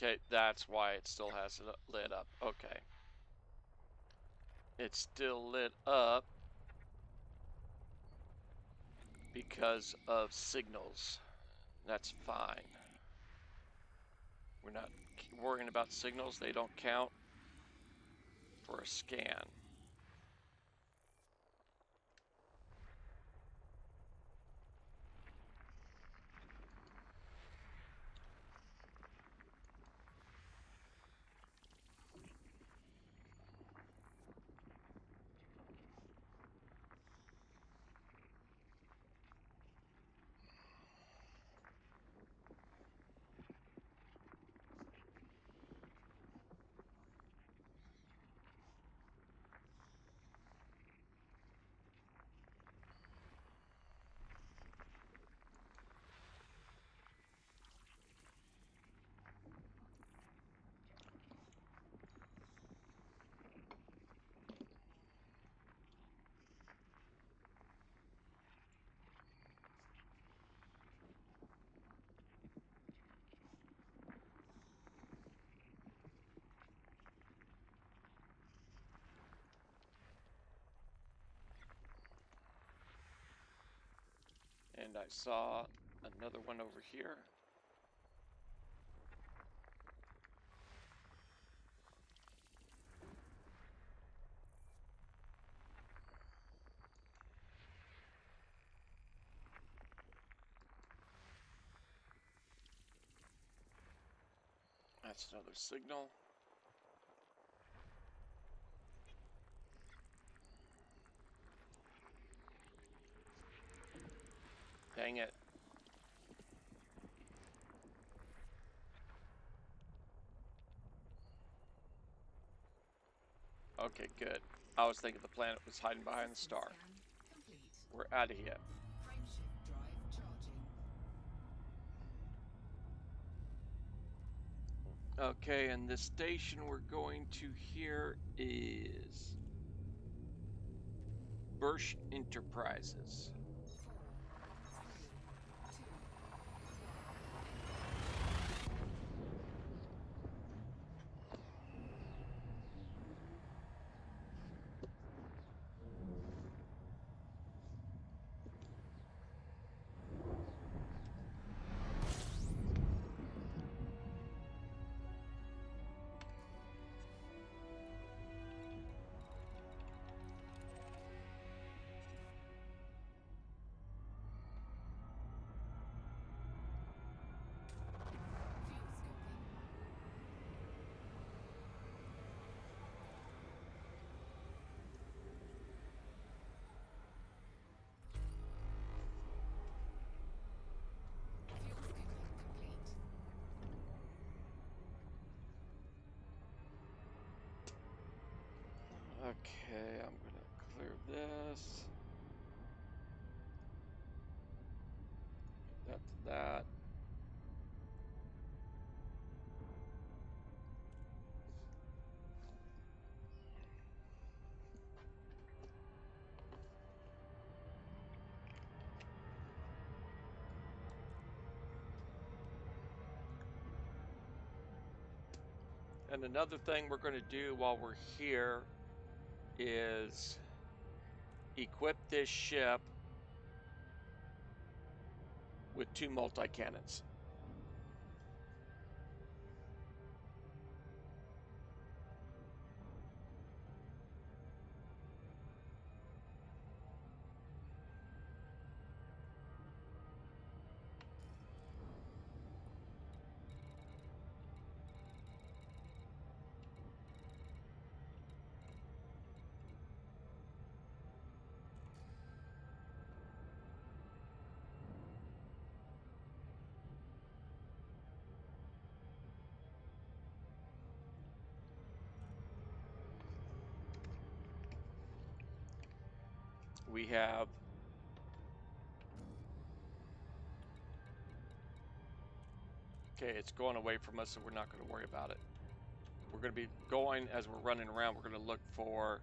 Okay, that's why it still has it lit up. Okay. It's still lit up because of signals. That's fine. We're not worrying about signals. They don't count for a scan. And I saw another one over here. That's another signal. Dang it. Okay, good. I was thinking the planet was hiding behind the System star. scan complete. We're out of here. Frameshift drive charging. Okay, and the station we're going to here is Bursch Enterprises. 4, 3, 2, 1. Fuel scoping. Fuel scooping complete. Okay, I'm gonna clear this. That to that. And another thing we're going to do while we're here is equip this ship with 2 multi-cannons. We have okay, it's going away from us, so we're not going to worry about it. We're going to be going as we're running around. We're going to look for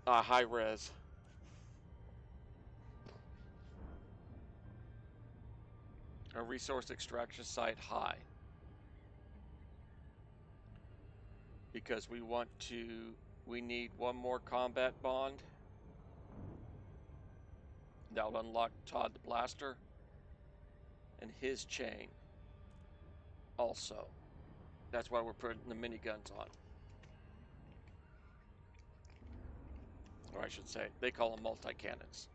high res. A resource extraction site high. Because we need one more combat bond. That'll unlock Todd the Blaster and his chain also. That's why we're putting the miniguns on. Or I should say, they call them multi-cannons.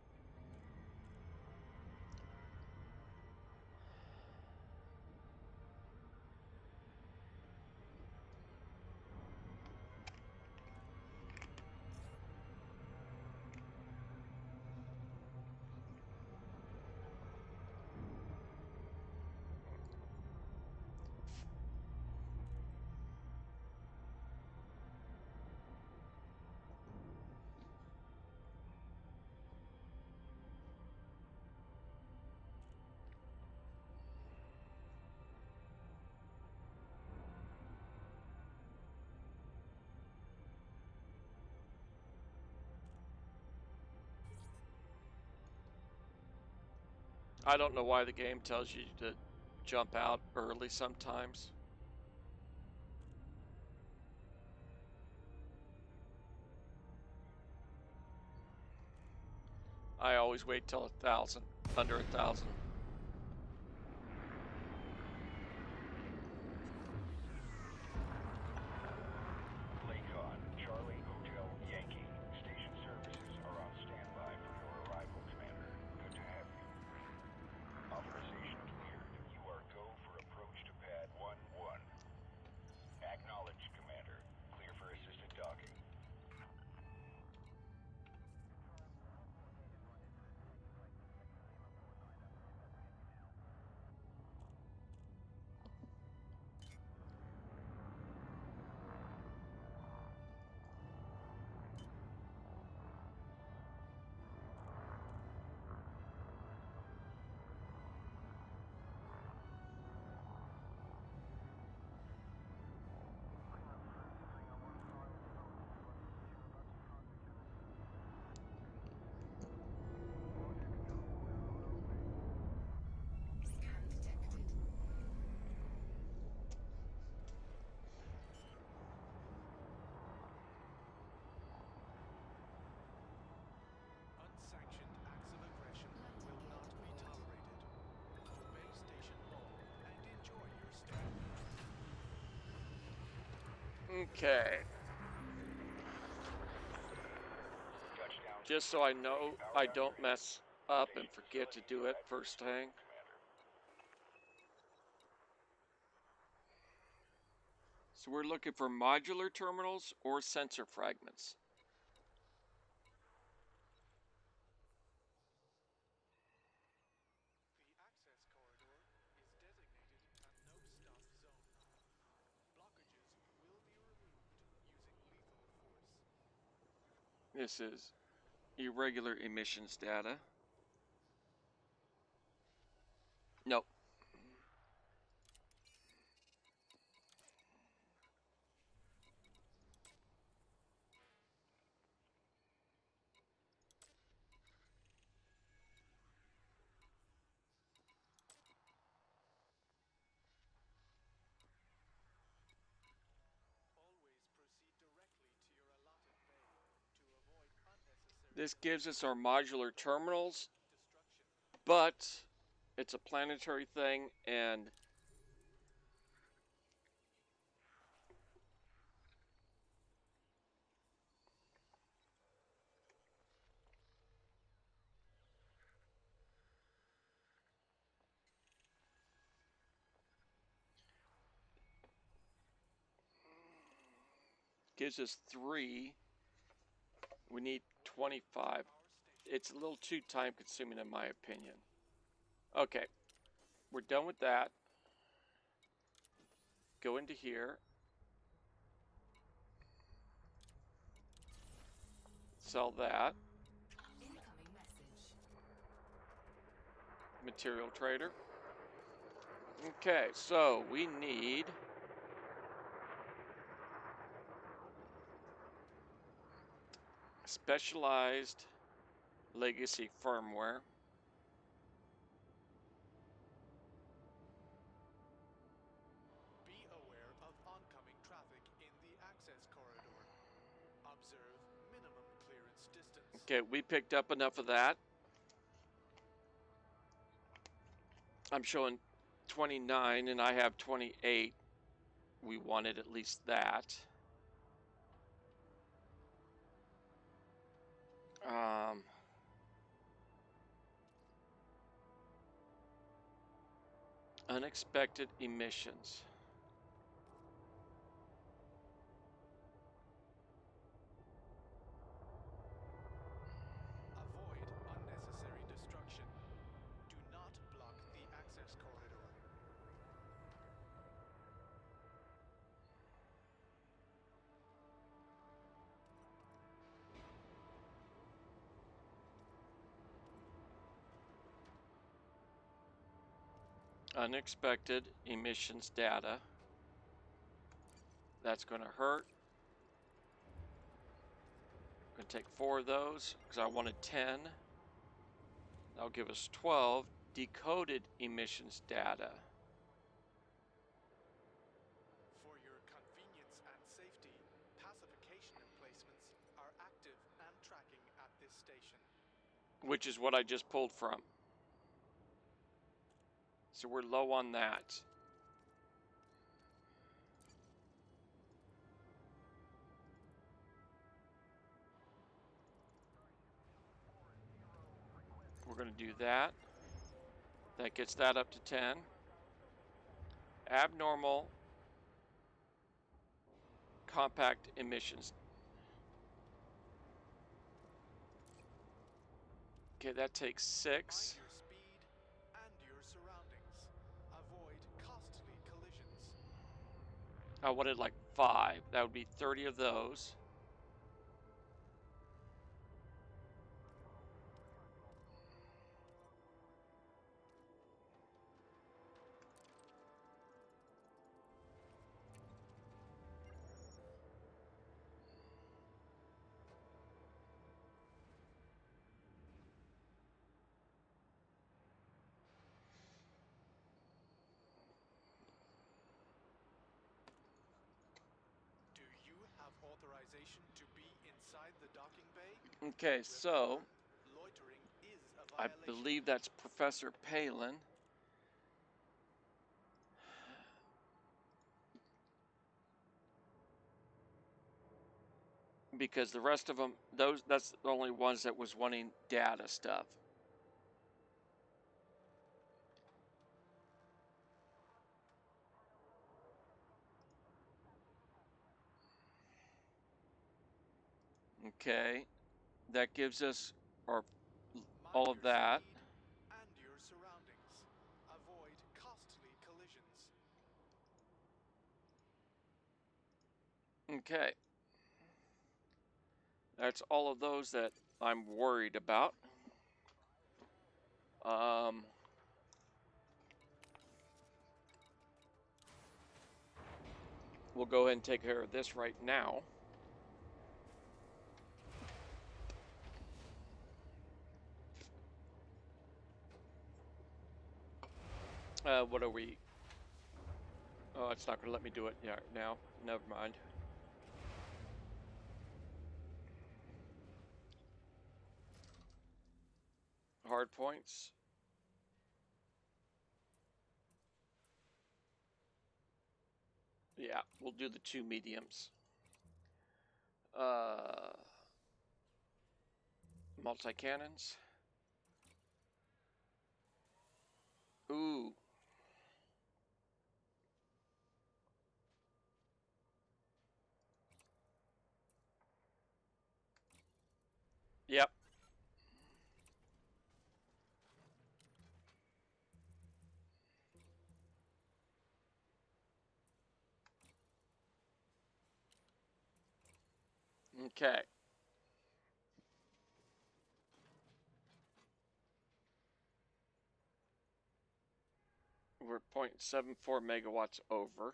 I don't know why the game tells you to jump out early sometimes. I always wait till 1,000, under 1,000. Lakon, Charlie Hotel Yankee. Station services are on standby for your arrival, Commander. Good to have you. Authorization cleared. You are go for approach to pad 1-1. Acknowledged, Commander. Clear for assisted docking. Scan detected. Unsanctioned acts of aggression Landing will gear not be deployed. tolerated. Obey station law and enjoy your stay. Okay. Touchdown. Just so I know I don't mess up and forget to do it first thing. Commander. So we're looking for modular terminals or sensor fragments. The access corridor is designated a no-stop zone. Blockages will be removed using lethal force. This is irregular emissions data. Nope. Always proceed directly to your allotted bay to avoid unnecessary This gives us our modular terminals, destruction. but it's a planetary thing and gives us 3. We need 25. Our station It's a little too time consuming in my opinion. Okay, we're done with that. Go into here. Sell that. Incoming message. Material trader. Okay, so we need specialized legacy firmware. Be aware of oncoming traffic in the access corridor. Observe minimum clearance distance. Okay, we picked up enough of that. I'm showing 29 and I have 28. We wanted at least that. Unexpected emissions. Avoid unnecessary destruction. Do not block the access corridor. Unexpected emissions data. That's going to hurt. I'm going to take 4 of those because I wanted 10. That'll give us 12 decoded emissions data. For your convenience and safety, pacification emplacements are active and tracking at this station. which is what I just pulled from. So we're low on that. We're going to do that. That gets that up to 10. Abnormal compact emissions. Okay, that takes 6. Mind your speed and your surroundings. Avoid costly collisions. I wanted like 5. That would be 30 of those. Do you have authorization to be inside the docking bay? Okay, so Loitering is a I violation. believe that's Professor Palin. Because the rest of them, that's the only ones that was wanting data stuff. Okay, that gives us our all of Mind your that. speed and your surroundings. Avoid costly collisions. Okay, that's all of those that I'm worried about. We'll go ahead and take care of this right now. What are we? Oh, it's not going to let me do it now. Never mind. Hard points. Yeah, we'll do the 2 mediums. Multi-cannons. Ooh. Yep. Okay. We're 0.74 megawatts over.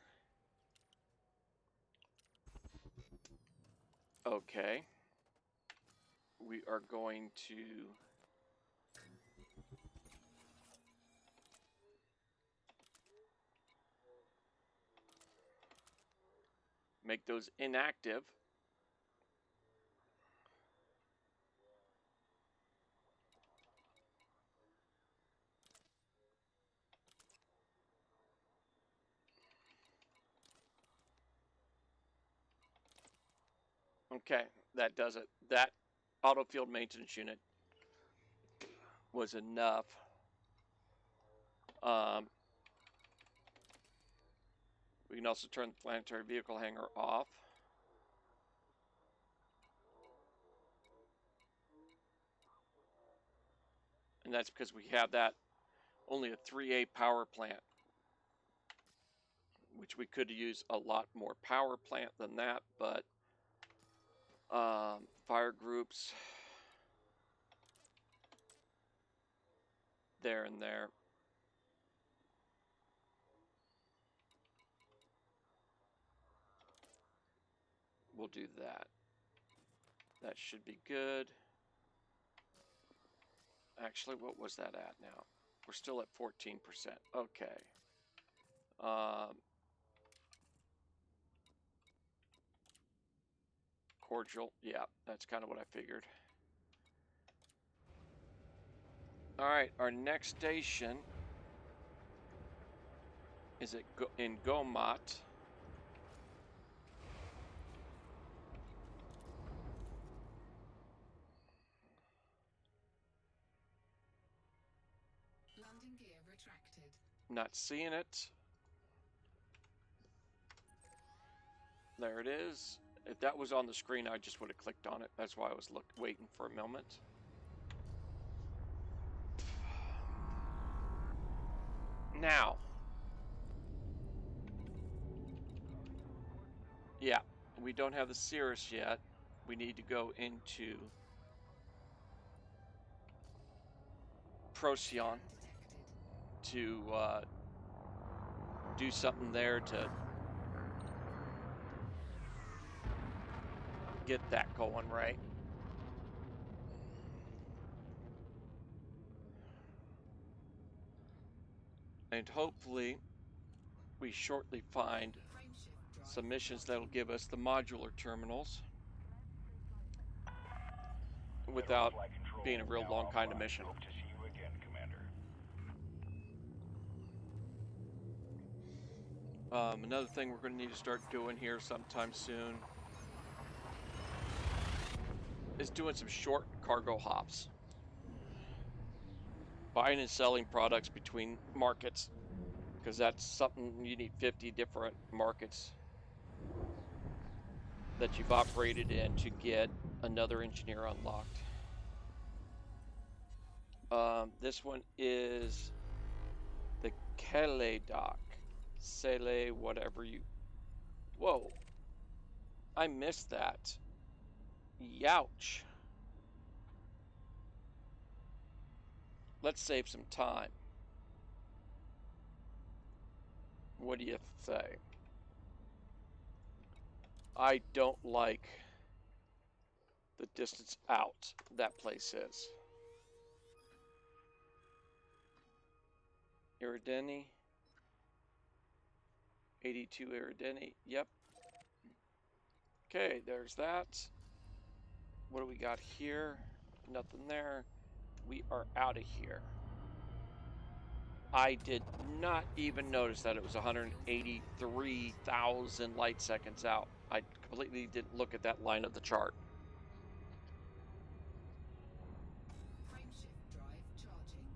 Okay. We are going to make those inactive. Okay, that does it. That auto field maintenance unit was enough. We can also turn the planetary vehicle hangar off. And that's because we have that only a 3A power plant, which we could use a lot more power plant than that, but fire groups there and there. We'll do that. That should be good. Actually, what was that at now? We're still at 14%. Okay. Cordial. Yeah, that's kind of what I figured. All right, our next station is in Gomat. Landing gear retracted. Not seeing it. There it is. If that was on the screen, I just would have clicked on it. That's why I was waiting for a moment. Now. Yeah, we don't have the Cirrus yet. We need to go into Procyon Detected. to do something there to get that going right. And hopefully we shortly find Frameshift drive some missions charging. that'll give us the modular terminals Federal without Flight Control being a real now long kind of offline. mission. Hope to see you again, Commander. Another thing we're going to need to start doing here sometime soon is doing some short cargo hops. Buying and selling products between markets, because that's something you need 50 different markets that you've operated in to get another engineer unlocked. This one is the Kele dock. Sele, whatever you... Whoa. I missed that. Youch. Let's save some time. What do you say? I don't like the distance out that place is. Irideni. 82 Irideni. Yep. Okay, there's that. What do we got here? Nothing there. We are out of here. I did not even notice that it was 183,000 light seconds out. I completely didn't look at that line of the chart. Frameshift drive charging.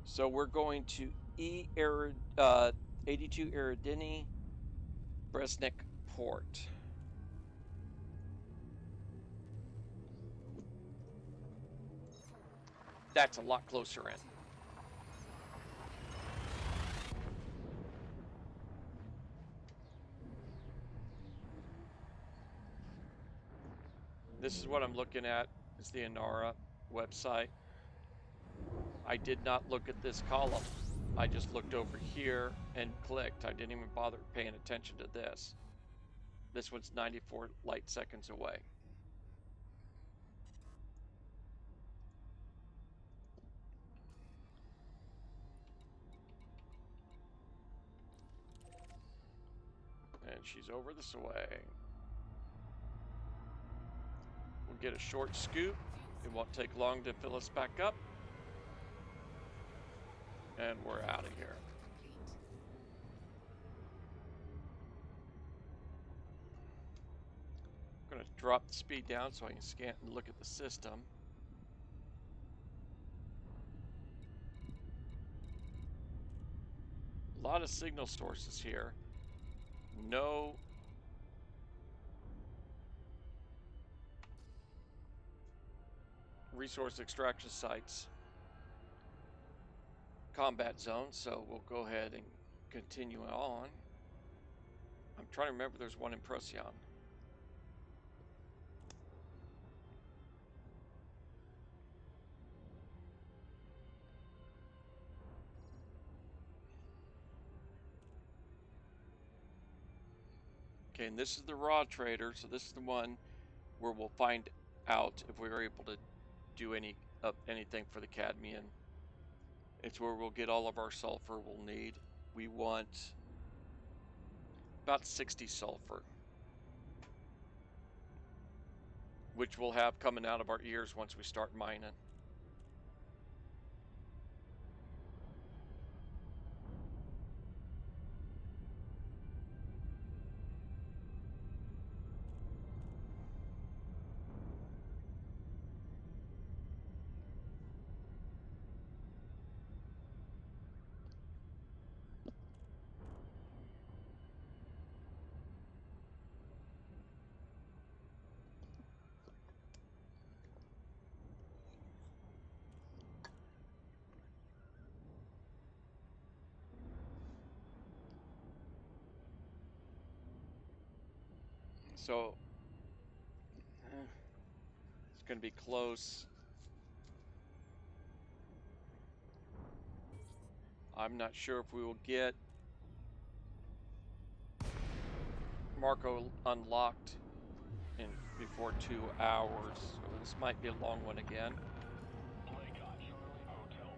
So we're going to 82 Iridini, Bresnik Port. That's a lot closer in. This is what I'm looking at. It's the Inara website. I did not look at this column. I just looked over here and clicked. I didn't even bother paying attention to this. This one's 94 light seconds away. And she's over this way. We'll get a short scoop. It won't take long to fill us back up. And we're out of here. Complete. I'm going to drop the speed down so I can scan and look at the system. A lot of signal sources here. No resource extraction sites. Combat zone, so we'll go ahead and continue on. I'm trying to remember, there's one in Procyon. Okay, and this is the raw trader, so this is the one where we'll find out if we are able to do anything for the cadmium. It's where we'll get all of our sulfur we'll need. We want about 60 sulfur, which we'll have coming out of our ears once we start mining. So it's going to be close. I'm not sure if we will get Marco unlocked in before 2 hours. So this might be a long one again.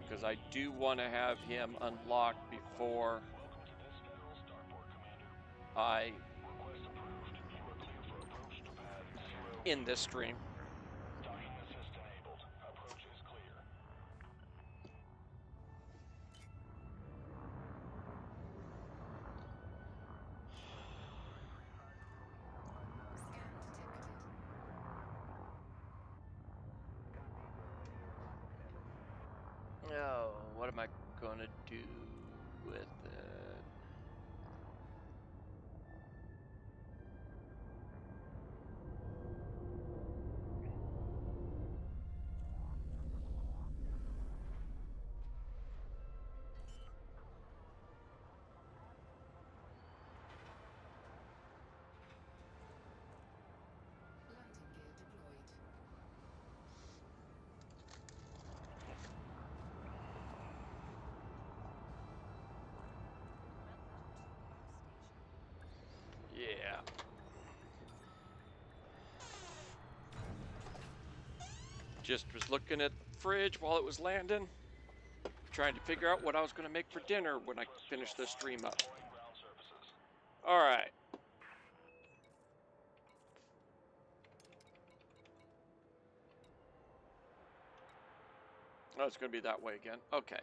Because I do want to have him unlocked before I end this stream. Scan detected. Oh, what am I going to do with it? Landing gear deployed. Yeah. Just was looking at the fridge while it was landing, trying to figure out what I was going to make for dinner when I finish this stream up. All right. Oh, it's going to be that way again. Okay.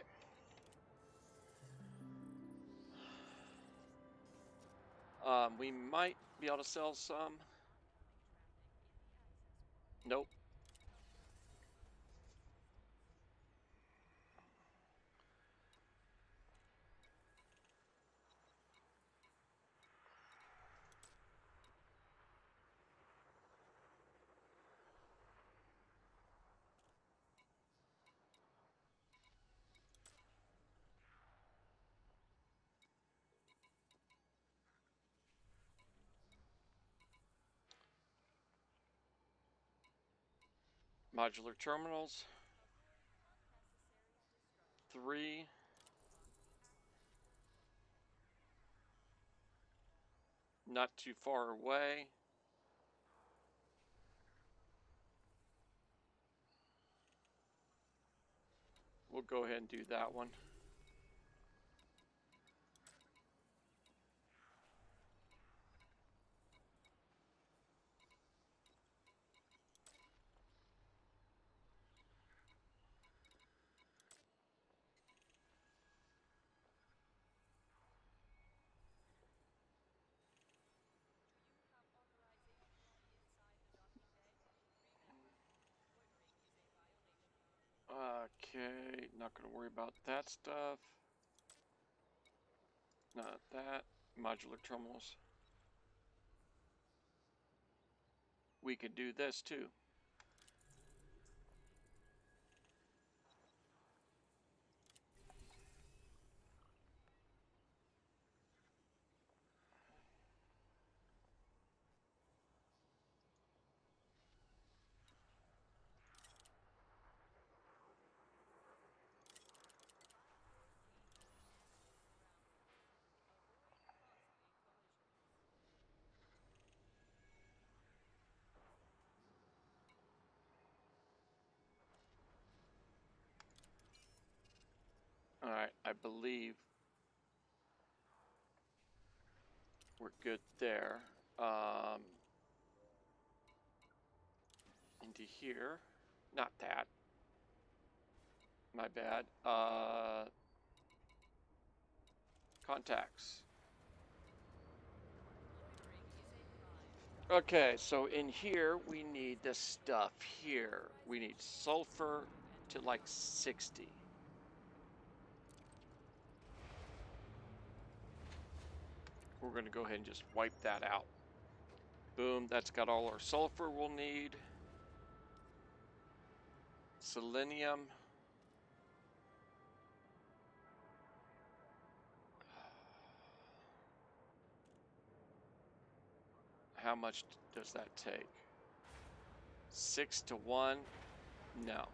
We might be able to sell some. Nope. Modular terminals. 3. Not too far away. We'll go ahead and do that one. Okay, not going to worry about that stuff. Not that. Modular terminals. We could do this too. All right, I believe we're good there. Into here. Not that. My bad. Contacts. Okay, so in here we need this stuff here. We need sulfur to like 60. We're going to go ahead and just wipe that out. Boom, that's got all our sulfur we'll need. Selenium. How much does that take? 6 to 1? No.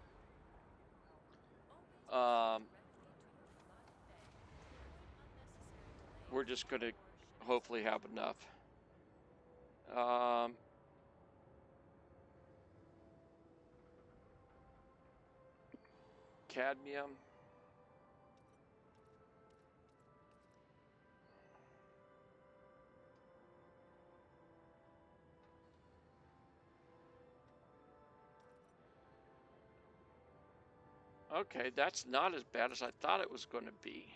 We're just going to hopefully have enough. Cadmium. Okay, that's not as bad as I thought it was going to be.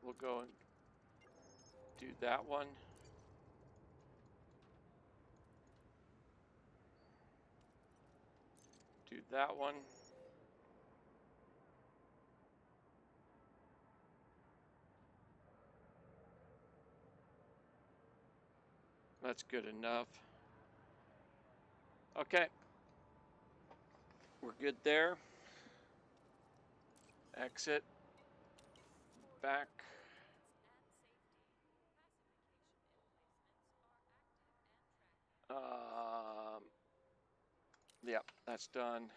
We'll go and do that one. Do that one. That's good enough. Okay. We're good there. Exit. Back. Yeah, that's done.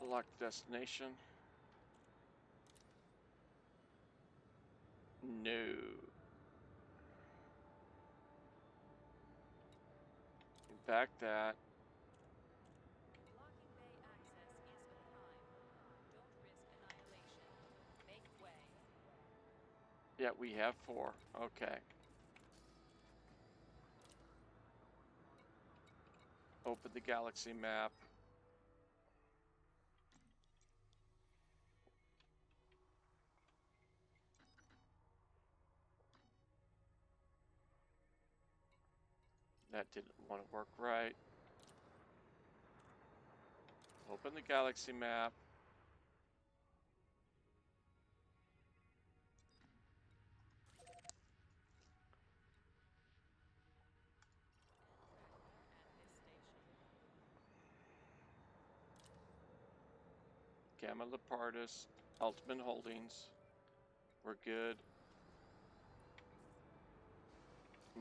Lock destination. No. Back that. Yeah, we have 4. Okay. Open the galaxy map. That didn't want to work right. Open the galaxy map. Gamma Lepartus, Ultimate Holdings. We're good.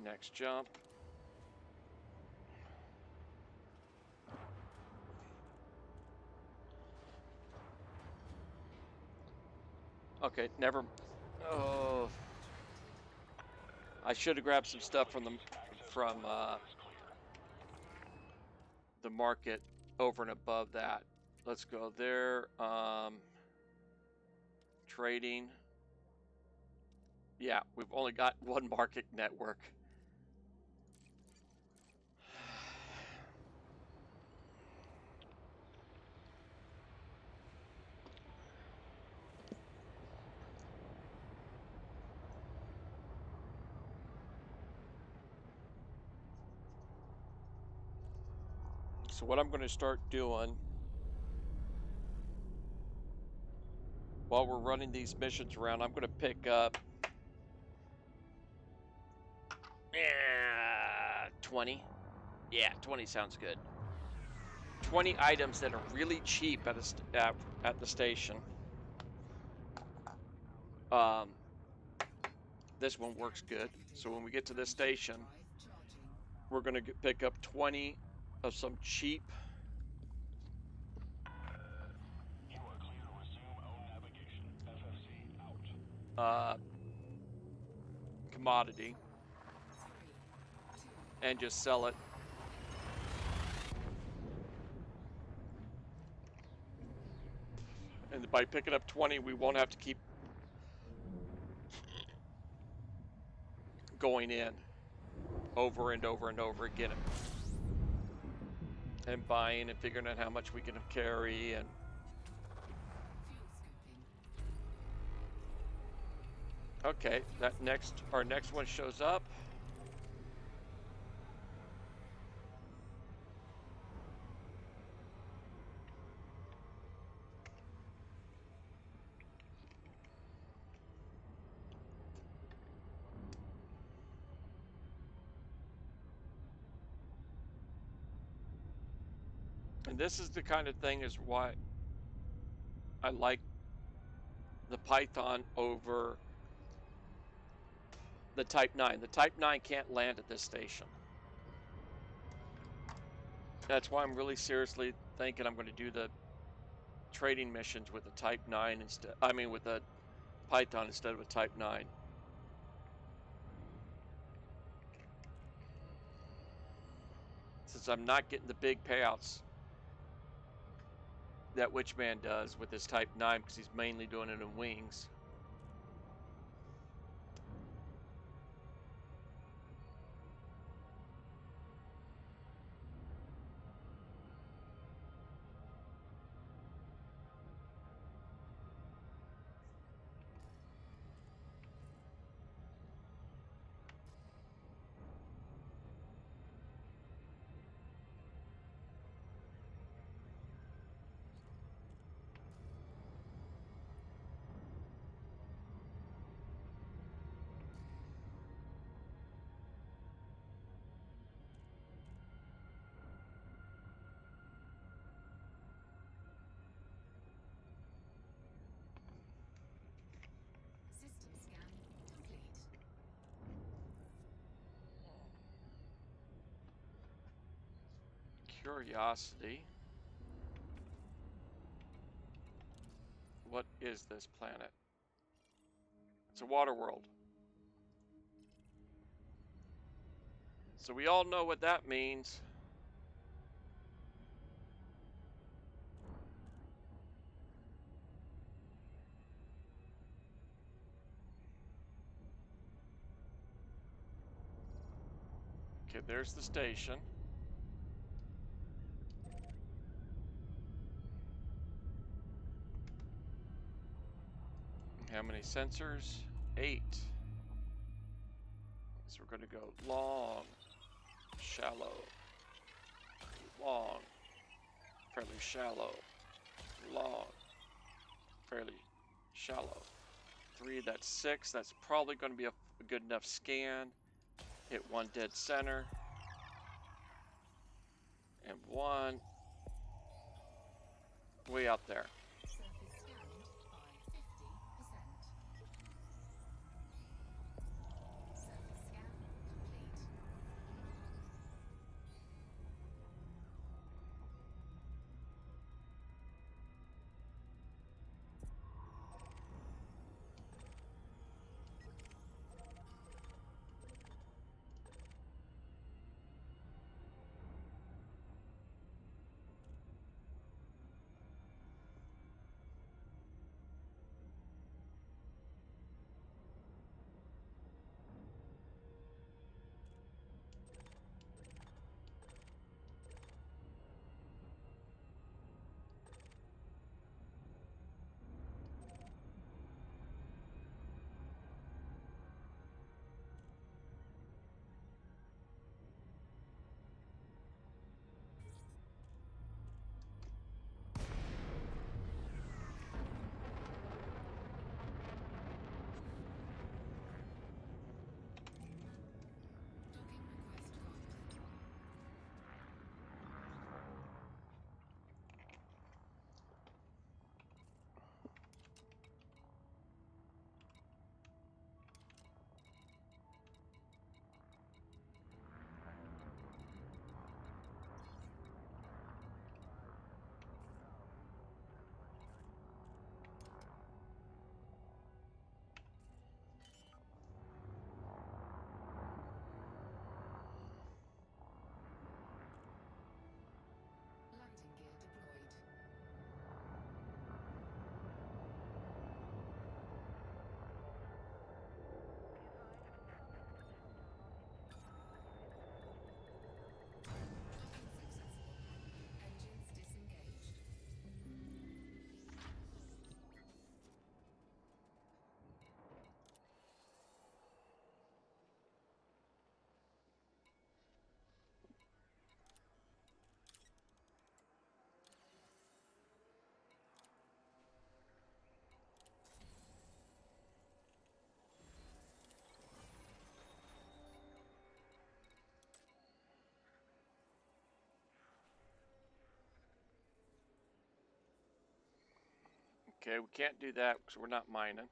Next jump. Okay, never. Oh, I should have grabbed some stuff from the market over and above that. Let's go there. Trading. Yeah, we've only got one market network. So what I'm going to start doing while we're running these missions around, I'm going to pick up 20. Yeah, 20 sounds good. 20 items that are really cheap at the station. This one works good. So when we get to this station, we're going to pick up 20 of some cheap. You are clear to resume own navigation. FFC out. Commodity and just sell it. And by picking up 20, we won't have to keep going in over and over and over again and buying and figuring out how much we can carry and okay, our next one shows up. And this is the kind of thing is why I like the Python over the Type 9. The Type 9 can't land at this station. That's why I'm really seriously thinking I'm going to do the trading missions with the Type 9 instead. I mean, with the Python instead of a Type 9. Since I'm not getting the big payouts that Witchman does with his Type 9 because he's mainly doing it in wings. System scan complete. Curiosity. What is this planet? It's a water world. So we all know what that means. Okay, there's the station. How many sensors? 8. So we're going to go long, shallow, long, fairly shallow, long, fairly shallow. 3, that's 6. That's probably going to be a good enough scan. Hit 1 dead center. And 1 way out there. Surface scanned by 50%. Surface scan complete. Okay, we can't do that because we're not mining.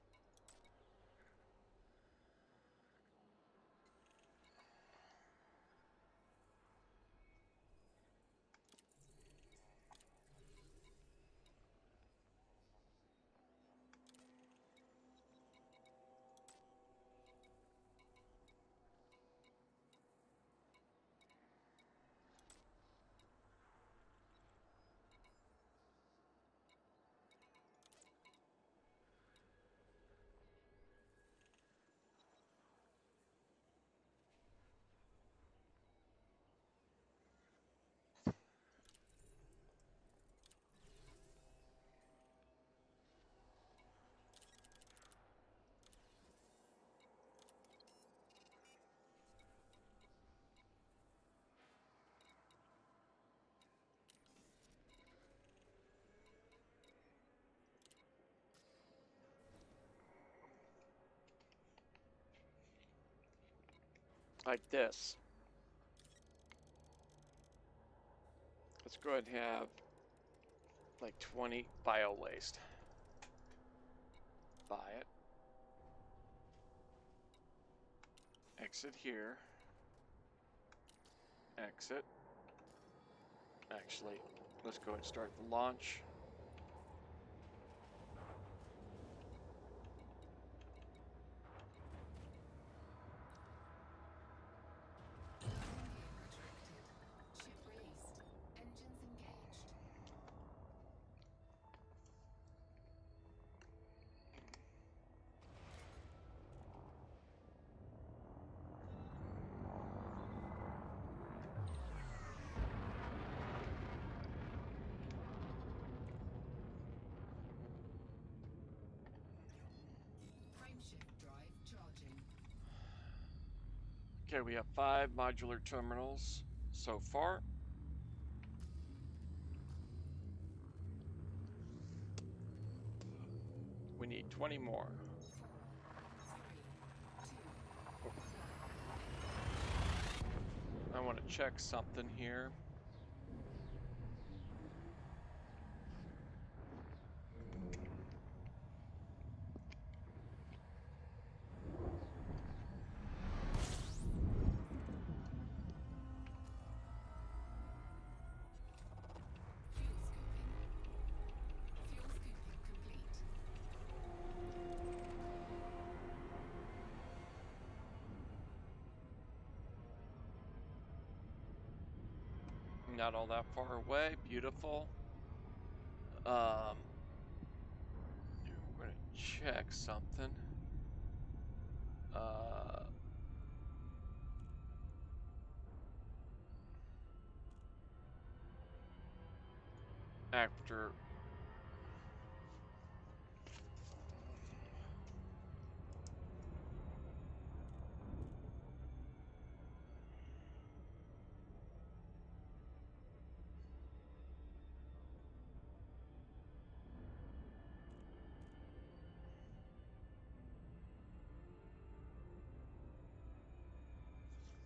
Like this. Let's go ahead and have like 20 bio waste. Buy it. Exit here. Exit. Actually, let's go ahead and start the launch. Landing retracted. Ship released. Engines engaged. Frameshift drive charging. Okay, we have 5 modular terminals so far. We need 20 more. 4, 3, 2, I want to check something here. fuel scooping. Fuel scooping complete. Not all that far away. Beautiful. We're gonna check something. After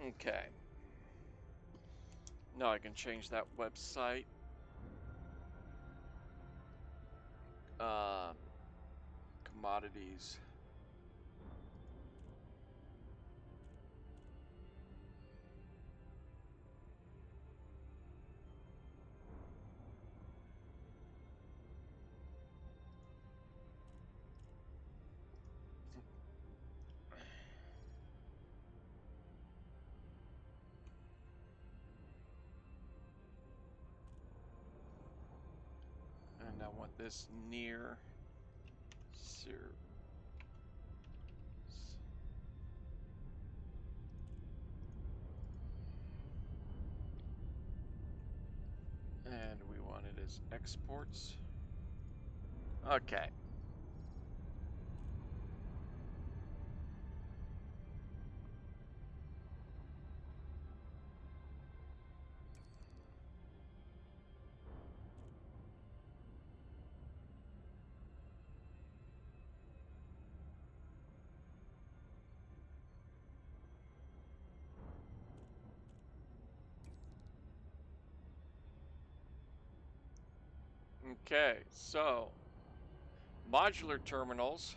okay. Now I can change that website. Commodities. And I want this near Sir. And we want it as exports. Okay. Okay, so Modular terminals.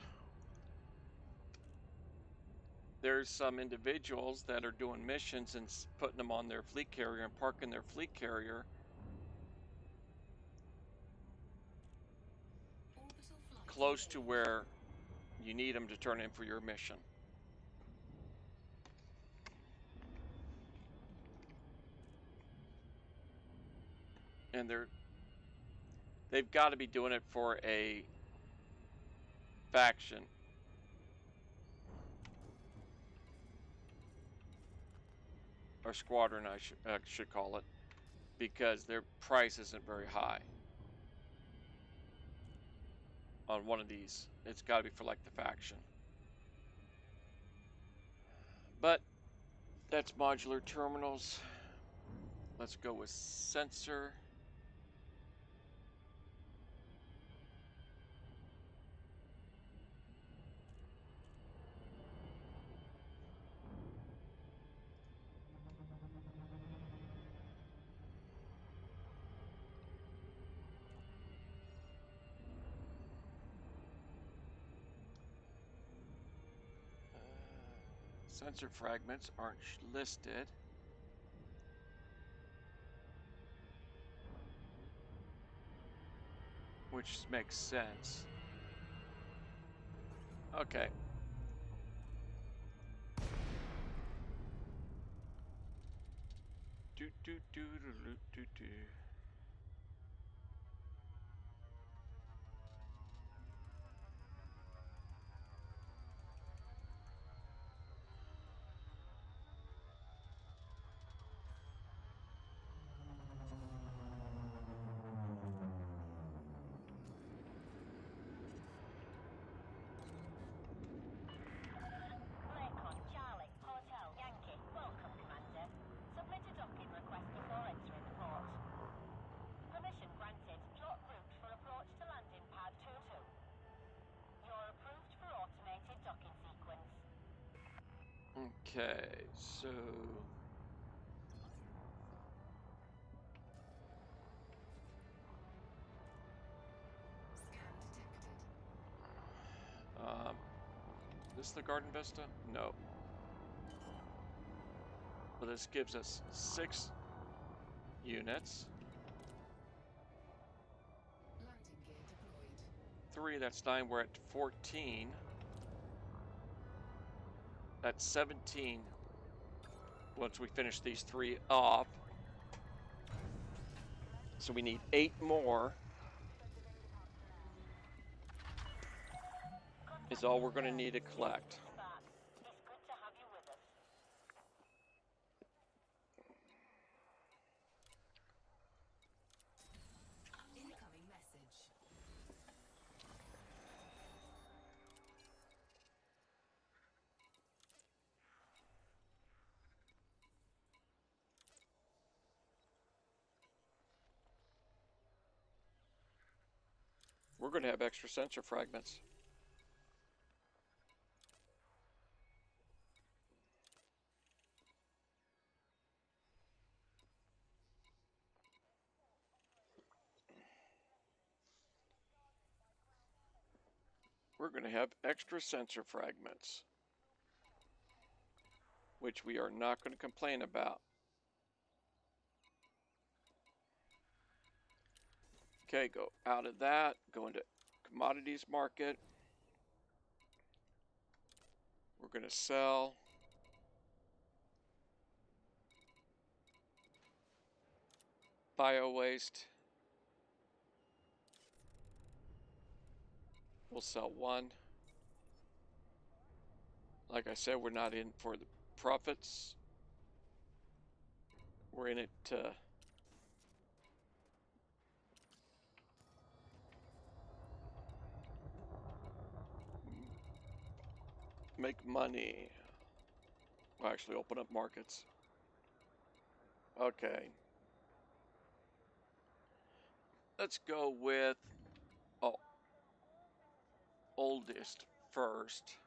There's some individuals that are doing missions and putting them on their fleet carrier and parking their fleet carrier Orbital flight close to engaged. where you need them to turn in for your mission. And they've got to be doing it for a faction. Or squadron, I should call it, because their price isn't very high on one of these. It's got to be for like the faction. But that's modular terminals. Let's go with sensor. Sensor fragments aren't listed. Which makes sense. Okay. Do do do do do do do. Lakon, Charlie, Hotel, Yankee. Welcome, Commander. Submit a docking request before entering the port. Permission granted. Plot route for approach to landing pad 22. You're approved for automated docking sequence. Okay, so Scan detected. this is the Garden Vista? No. Well, this gives us 6 units. Landing gear deployed. 3, that's 9. We're at 14. That's 17 once we finish these 3 off. So we need 8 more. Is all we're going to need to collect. Spark, it's good to have you with us. Incoming message. We're going to have extra sensor fragments. We're going to have extra sensor fragments, which we are not going to complain about. Okay, go out of that, go into commodities market. We're going to sell. Bio waste. We'll sell 1. Like I said, we're not in for the profits. We're in it to make money. We'll actually open up markets. Okay. Let's go with oldest first.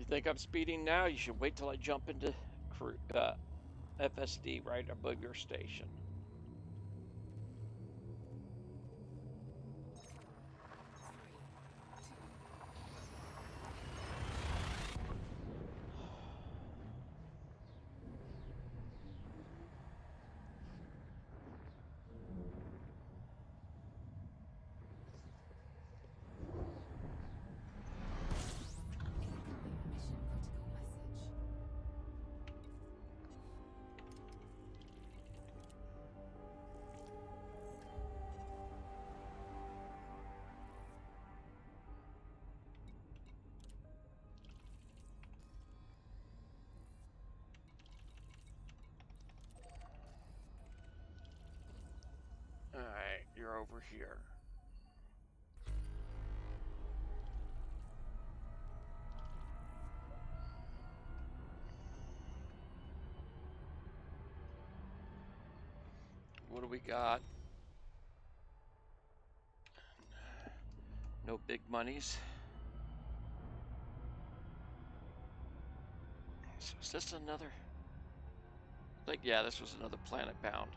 you think I'm speeding now, you should wait till I jump into FSD right above your station. Incoming mission critical message. Alright, you're over here. What do we got? No big monies. So is this another? Like, yeah, this was another Planet Bound.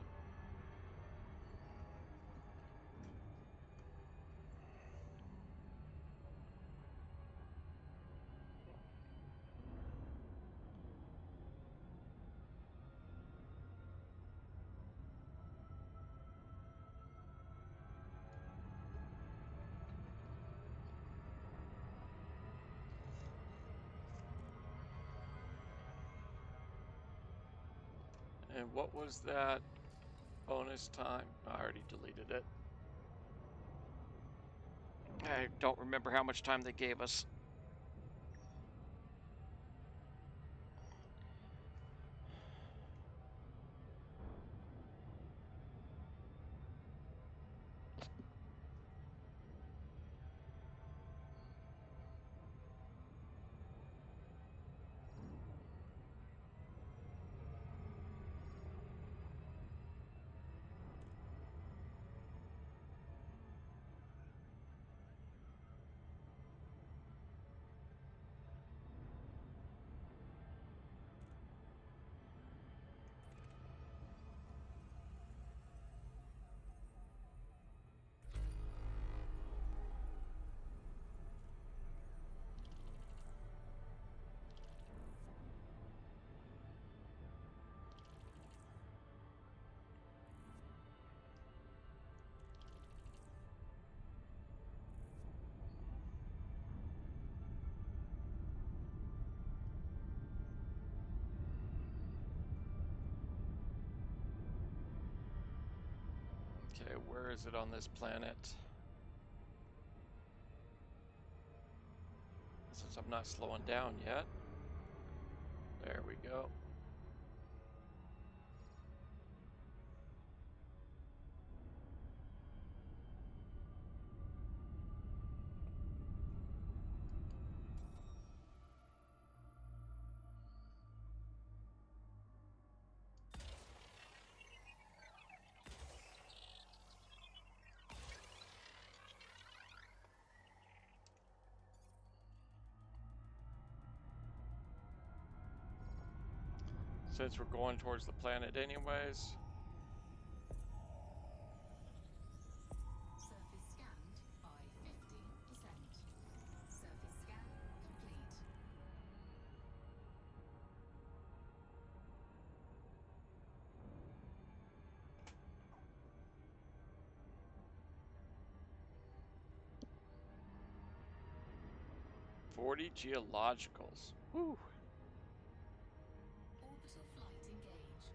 And what was that bonus time? I already deleted it. I don't remember how much time they gave us. Okay, where is it on this planet? Since I'm not slowing down yet. There we go. Since we're going towards the planet anyways. Surface scanned by 50%. Surface scan complete. "40 geologicals." Whew. Orbital flight engaged.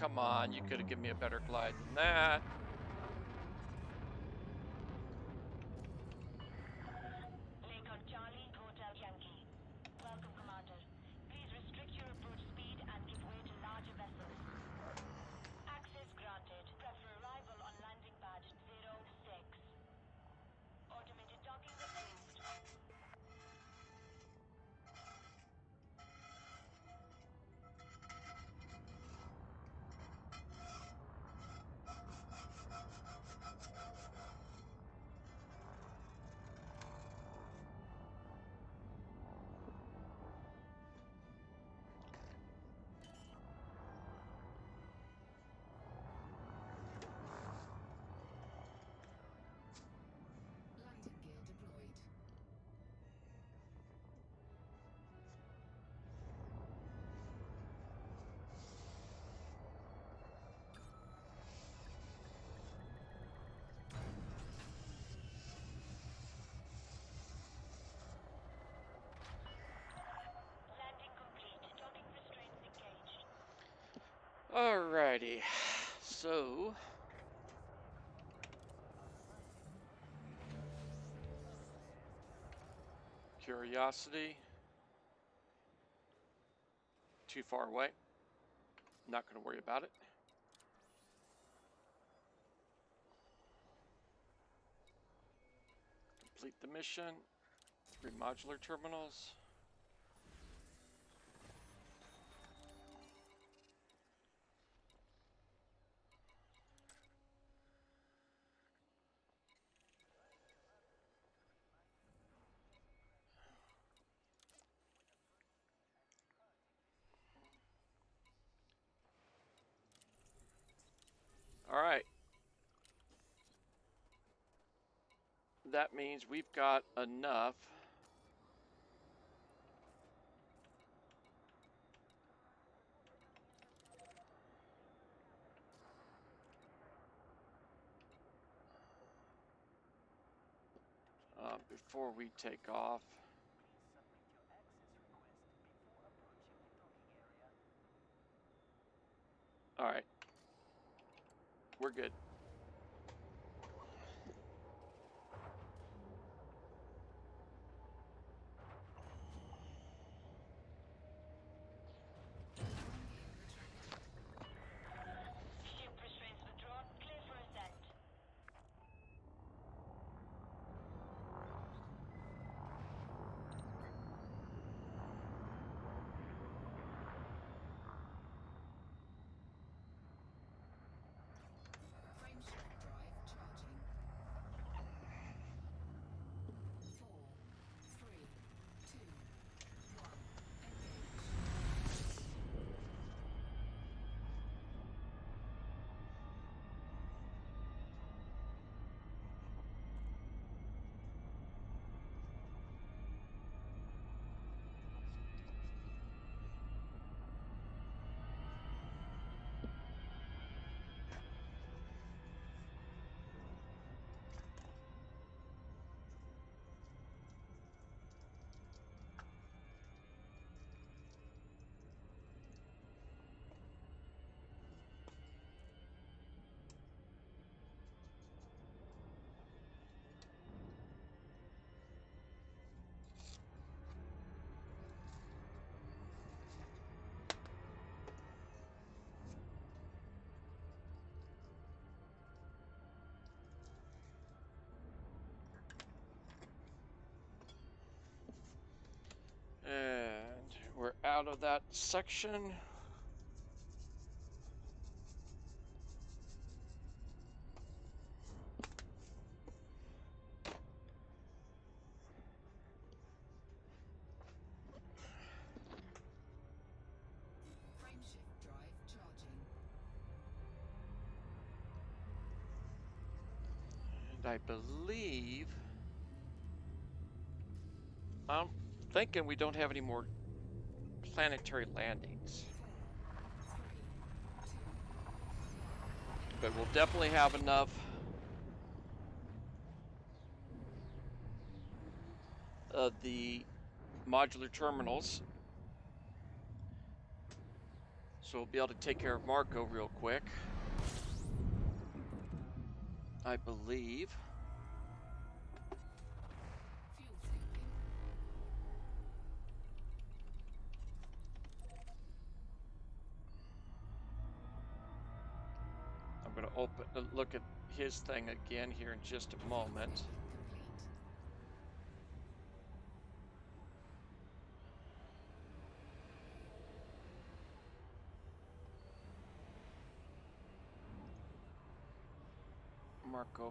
come on. You could have given me a better glide than that. Lincoln Charlie, Hotel Yankee. Welcome, Commander. Please restrict your approach speed and give way to larger vessels. Access granted. Prep for arrival on landing pad 06. Automated docking approved. Landing gear deployed. Landing complete. Docking restraints engaged. Alrighty. So. Curiosity. Too far away. Not going to worry about it. Complete the mission. 3 modular terminals. All right. That means we've got enough. Before we take off. All right. We're good. Ship restraints withdrawn. Clear for ascent. Frameshift drive charging. 4, 3, 2, 1. Engage. And we're out of that section. Frameshift drive charging. And I believe I'm thinking we don't have any more planetary landings. 4, 3, 2. But we'll definitely have enough of the modular terminals. So we'll be able to take care of Marco real quick. I believe. Fuel tapping. I'm going to look at his thing again here in just a moment. Complete.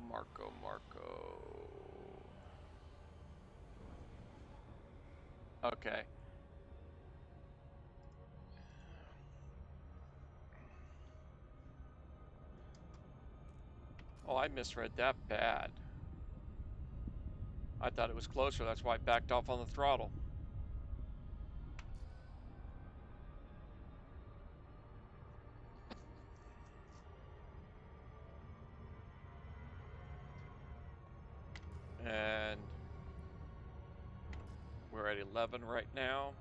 Marco. Okay. Oh, I misread that bad. I thought it was closer, that's why I backed off on the throttle. And we're at 11 right now.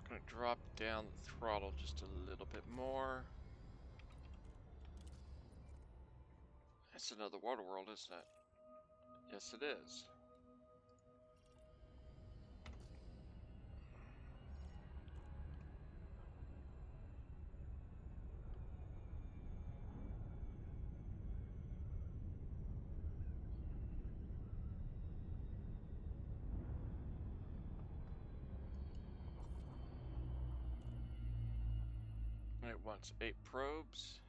Gonna drop down the throttle just a little bit more. It's another water world, isn't it? Yes, it is. It wants 8 probes.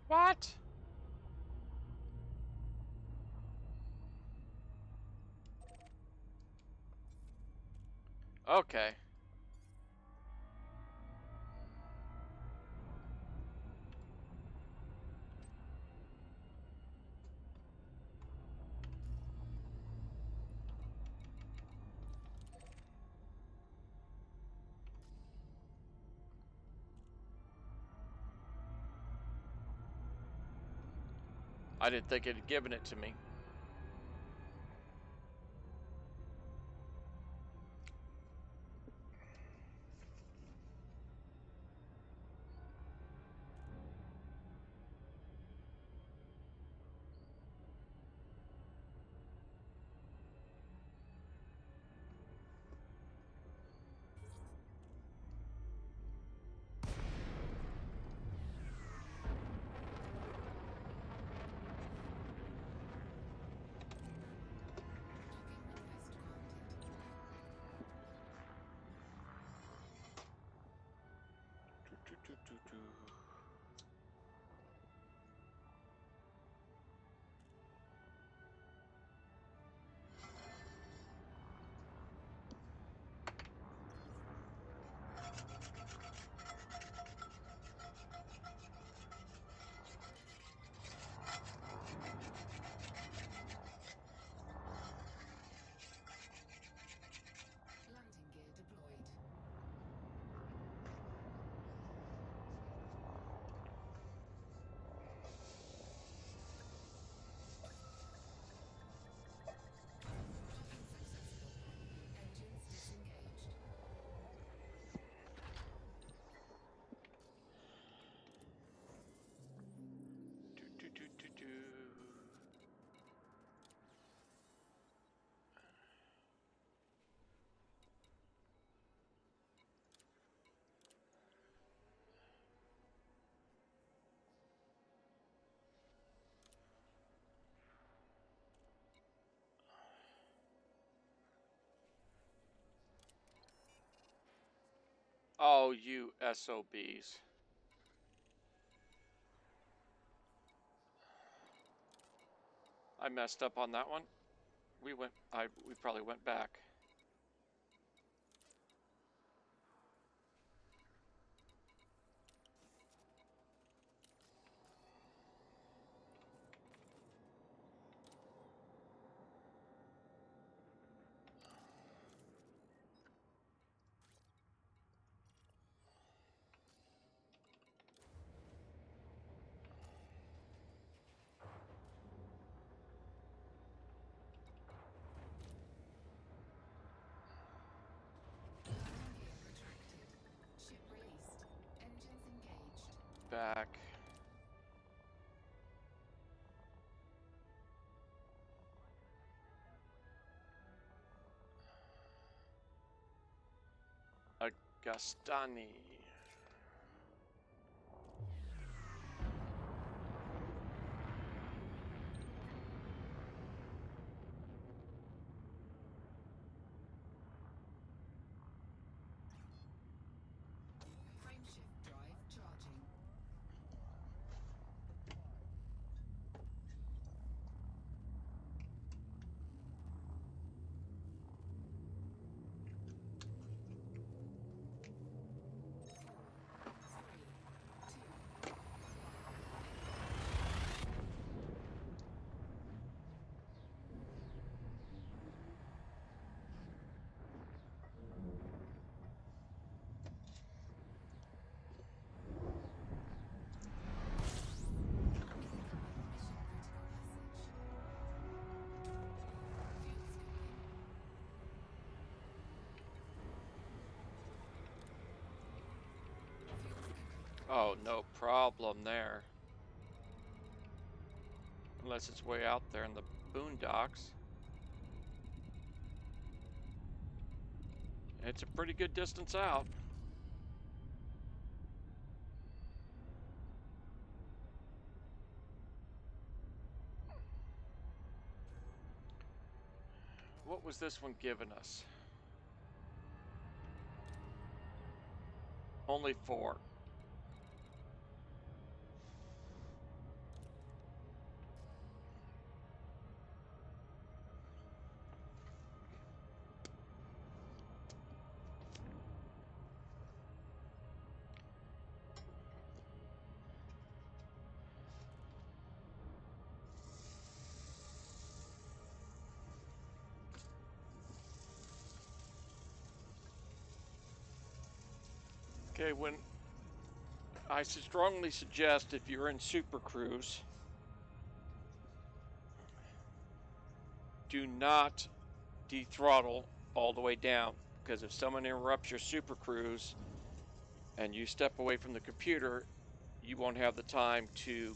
What? Okay. I didn't think it had given it to me. Docking request granted. Oh, you SOBs. I messed up on that one. We probably went back. Landing gear retracted. Ship released. Engines engaged. Back. Agustani. Frameshift drive charging. Oh, no problem there. Unless it's way out there in the boondocks. It's a pretty good distance out. What was this one giving us? Only 4. Okay, when I strongly suggest if you're in Super Cruise, do not dethrottle all the way down, because if someone interrupts your Super Cruise and you step away from the computer, you won't have the time to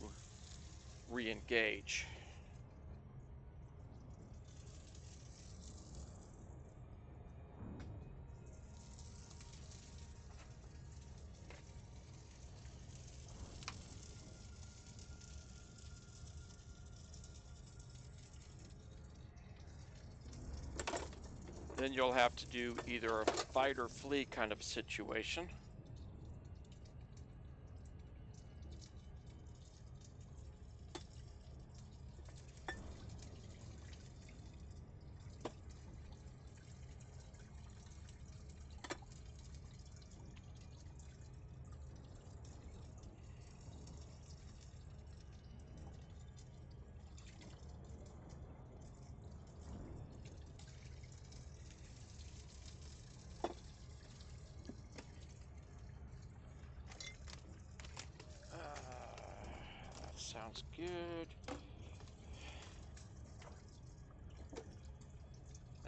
re-engage. Then you'll have to do either a fight or flee kind of situation. That sounds good.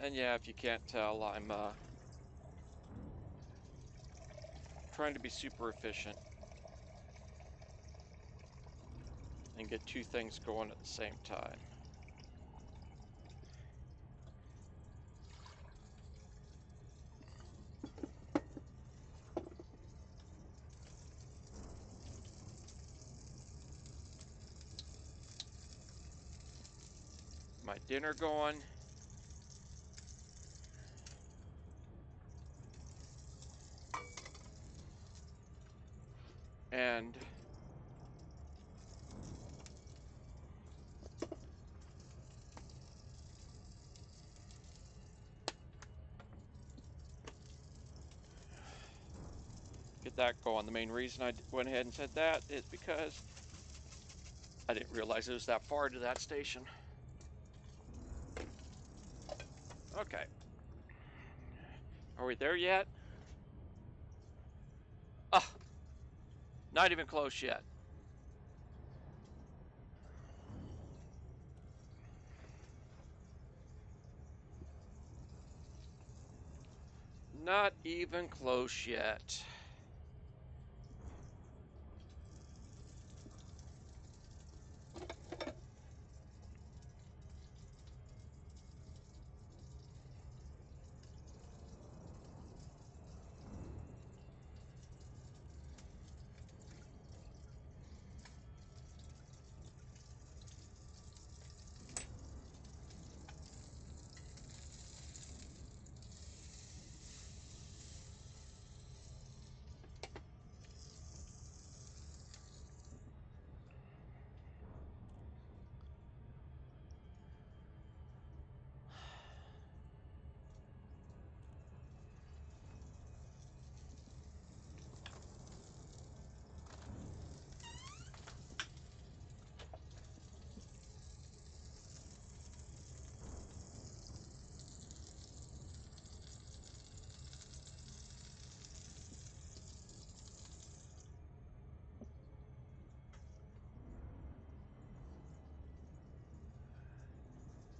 And yeah, if you can't tell, I'm trying to be super efficient and get 2 things going at the same time. My dinner going. And get that going. The main reason I went ahead and said that is because I didn't realize it was that far to that station. Okay. Are we there yet? Ah, not even close yet. Not even close yet.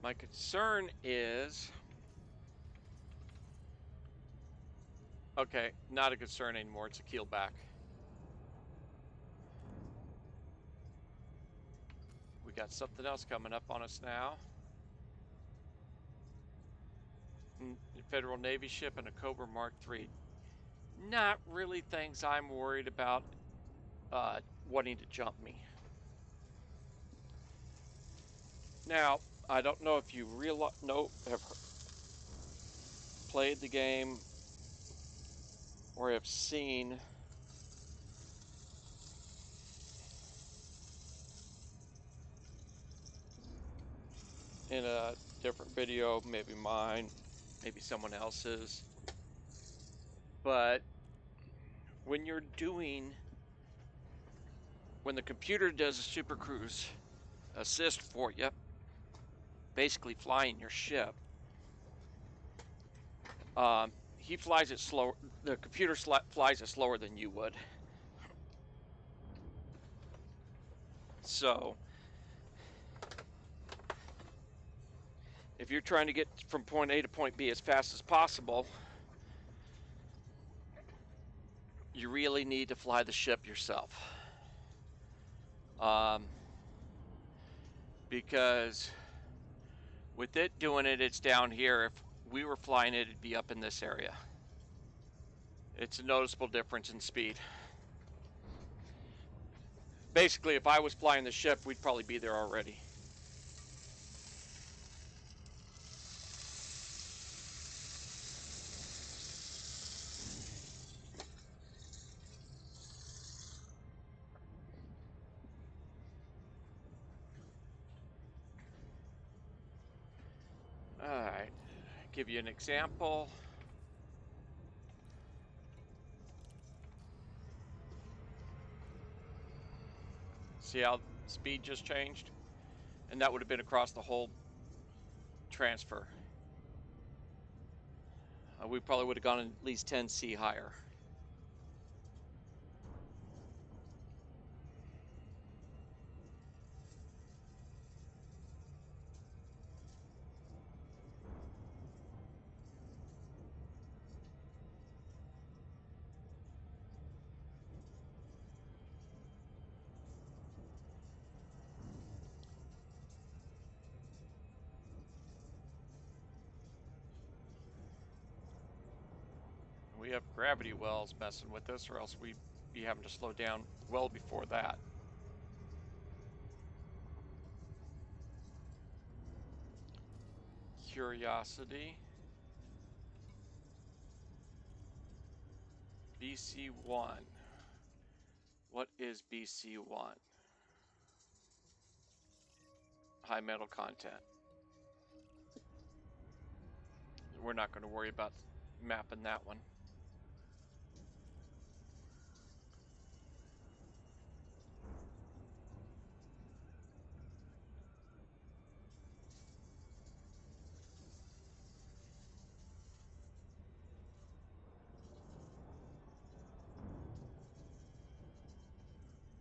My concern is, okay, not a concern anymore. It's a keel back. We got something else coming up on us now. Federal Navy ship and a Cobra Mark III. Not really things I'm worried about wanting to jump me. Now, I don't know if you have played the game or have seen in a different video, maybe mine, maybe someone else's, but when the computer does a Super Cruise assist for you, basically flying your ship, he flies it slow. The computer flies it slower than you would. So if you're trying to get from point A to point B as fast as possible, you really need to fly the ship yourself. Because with it doing it, it's down here. If we were flying it, it'd be up in this area. It's a noticeable difference in speed. Basically, if I was flying the ship, we'd probably be there already. Alright, give you an example. See how speed just changed? And that would have been across the whole transfer. We probably would have gone at least 10 C higher. We have gravity wells messing with us, or else we'd be having to slow down well before that. Curiosity. BC1. What is BC1? High metal content. We're not going to worry about mapping that one.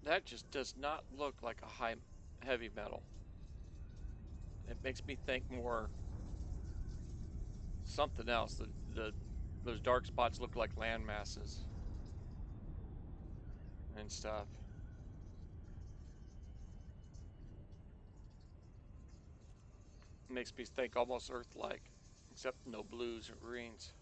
That just does not look like a heavy metal. It makes me think more something else. Those dark spots look like land masses and stuff. Makes me think almost Earth-like, except no blues or greens.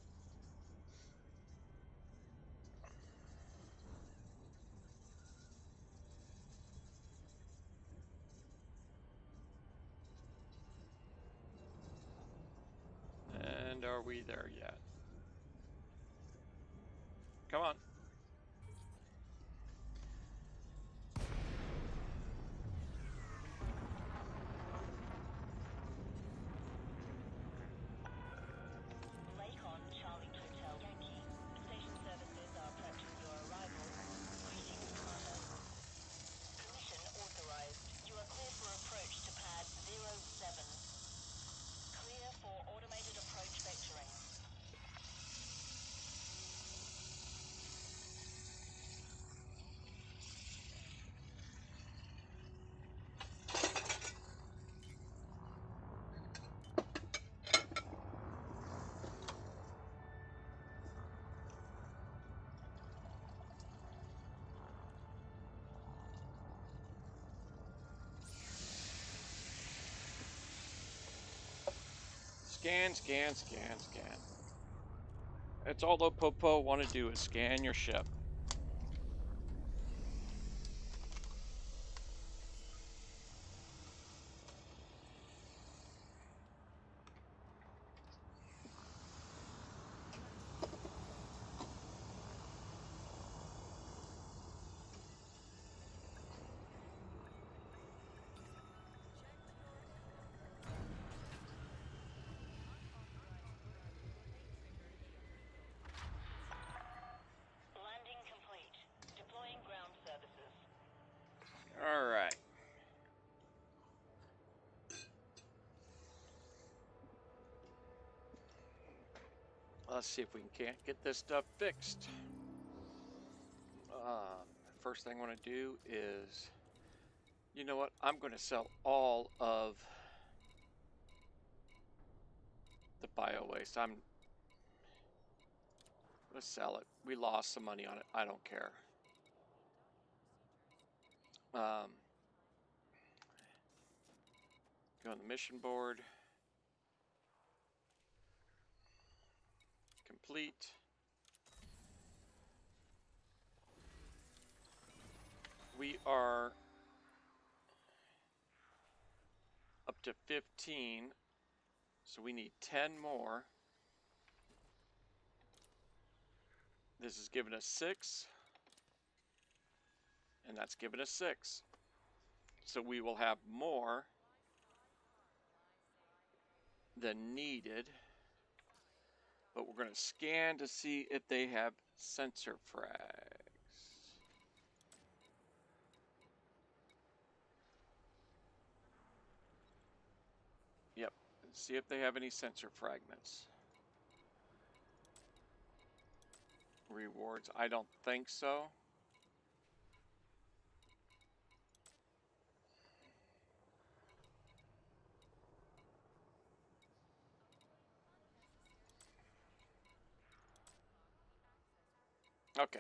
And are we there yet? Come on. Lakon, Charlie Hotel Yankee. Station services are approaching your arrival. Greetings, Commander. Permission authorized. You are clear for approach to pad 07. Clear for automated approach vectoring. Scan, scan, scan, scan. That's all the Popo want to do is scan your ship. Landing complete. Deploying ground services. All right. Let's see if we can't get this stuff fixed. First thing I want to do is, you know what? I'm going to sell all of the bio waste. I'm going to sell it. We lost some money on it. I don't care. Go on the mission board. Complete. We are up to 15, so we need 10 more. This is giving us 6, and that's giving us 6. So we will have more than needed, but we're going to scan to see if they have sensor frags. Yep, see if they have any sensor fragments. Rewards, I don't think so. Okay.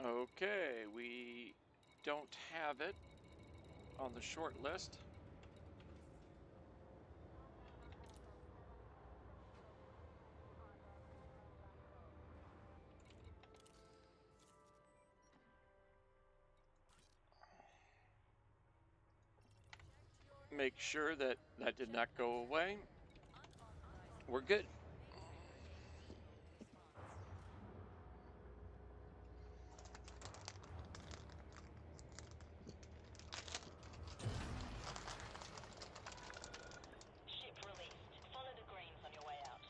Okay, we don't have it on the short list. make sure that that did not go away. We're good. Ship released. Follow the greens on your way out.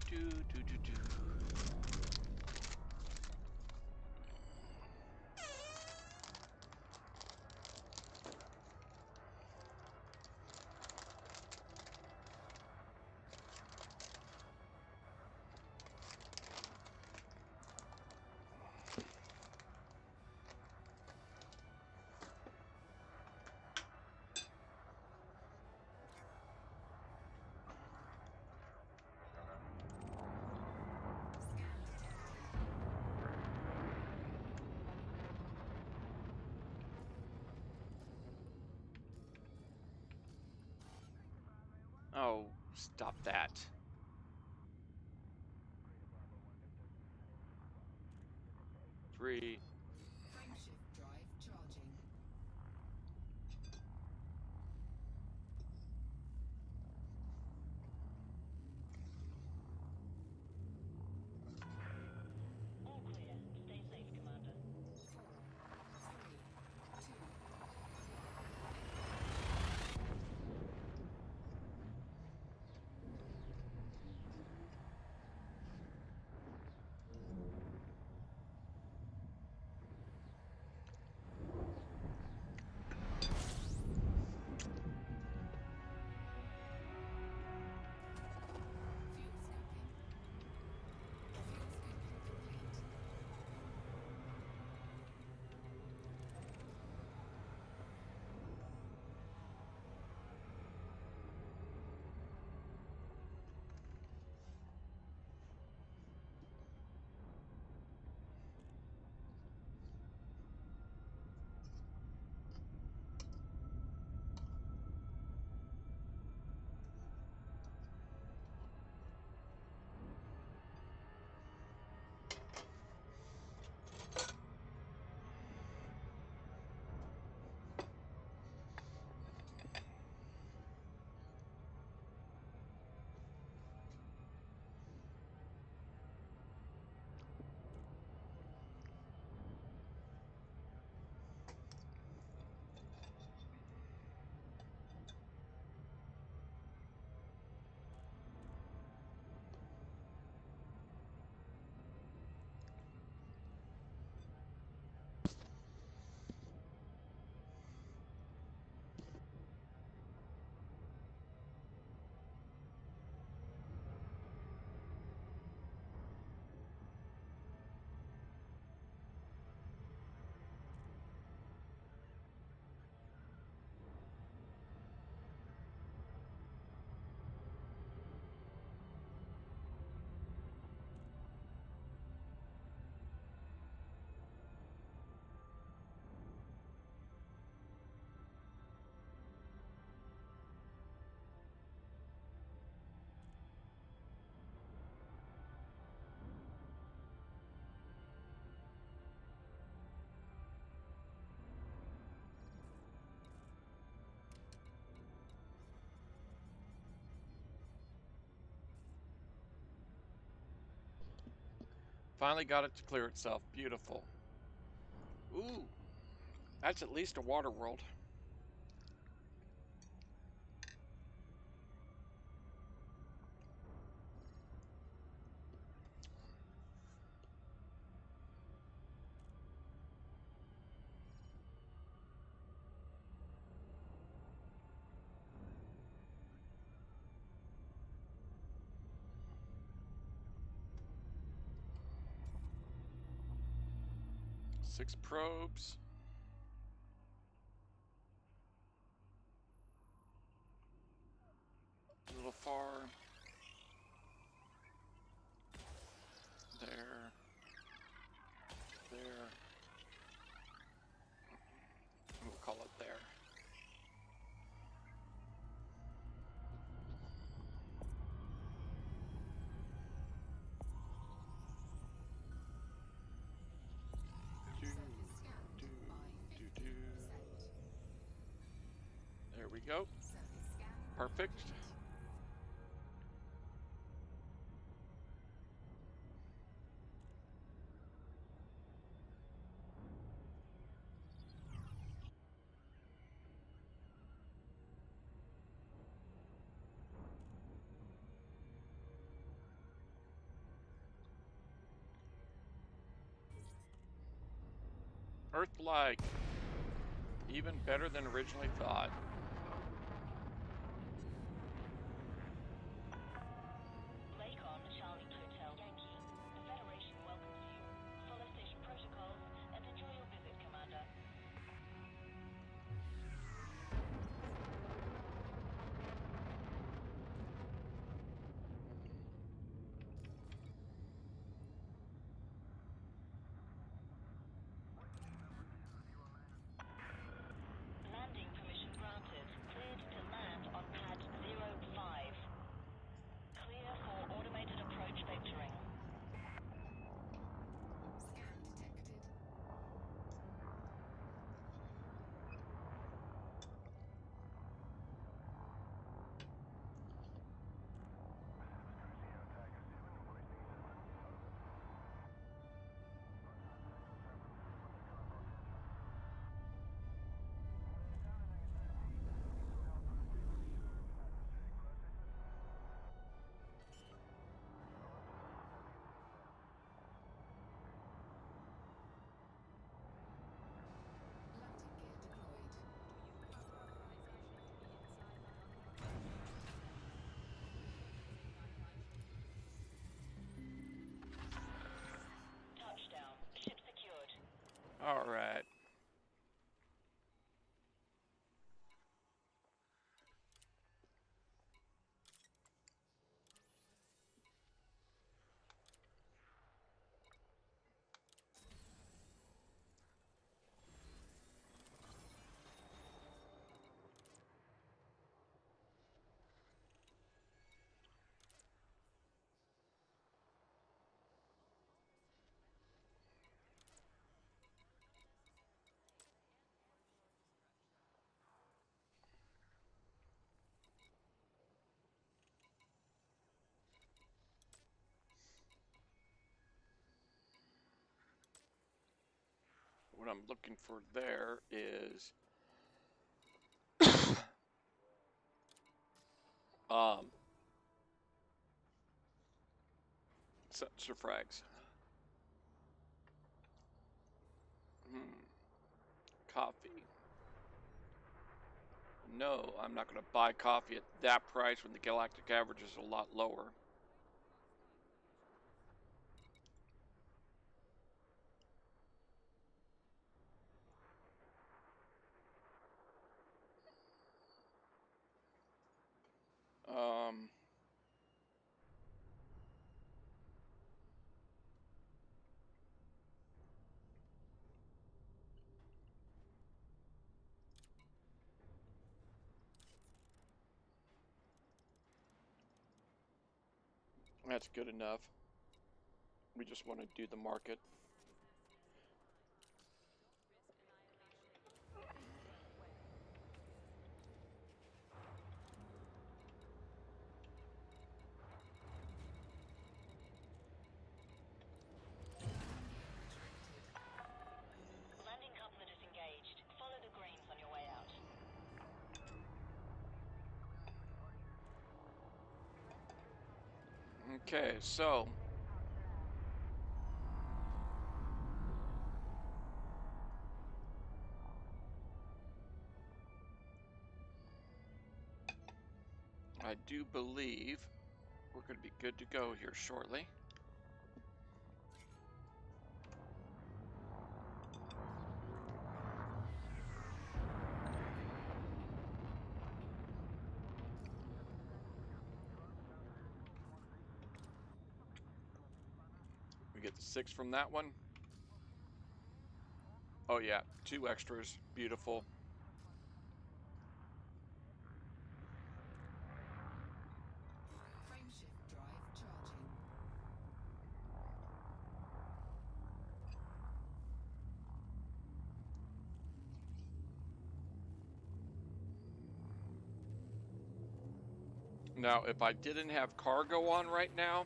Do. Oh, stop that. Three. Frameshift drive charging. All clear. Stay safe, Commander. 4, 3, 2. Fuel scooping. Fuel scooping complete. Finally got it to clear itself. Beautiful. Ooh, that's at least a water world. Six probes. A little far. There. There. We'll call it there. go. Surface scan. Perfect. complete. Earth-like. Even better than originally thought. Lakon, Charlie Hotel Yankee. The Federation welcomes you. Follow station protocols and enjoy your visit, Commander. Landing permission granted. Cleared to land on pad 05. Clear for automated approach vectoring. Scan detected. Landing gear deployed. Touchdown. Ship secured. All right. What I'm looking for there is sensor frags. Coffee. No, I'm not going to buy coffee at that price when the galactic average is a lot lower. Um, that's good enough. We just want to do the market. Landing coupler disengaged. Follow the greens on your way out. Okay, so I do believe we're going to be good to go here shortly. We get the 6 from that one. Oh yeah, 2 extras. Beautiful. Frameshift drive charging. Now, if I didn't have cargo on right now,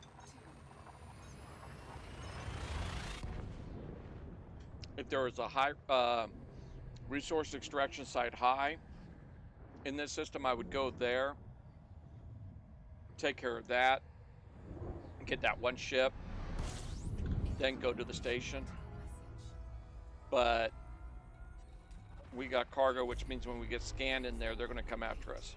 if there was a high resource extraction site high in this system, I would go there, take care of that, get that one ship, then go to the station. But we got cargo, which means when we get scanned in there, they're going to come after us.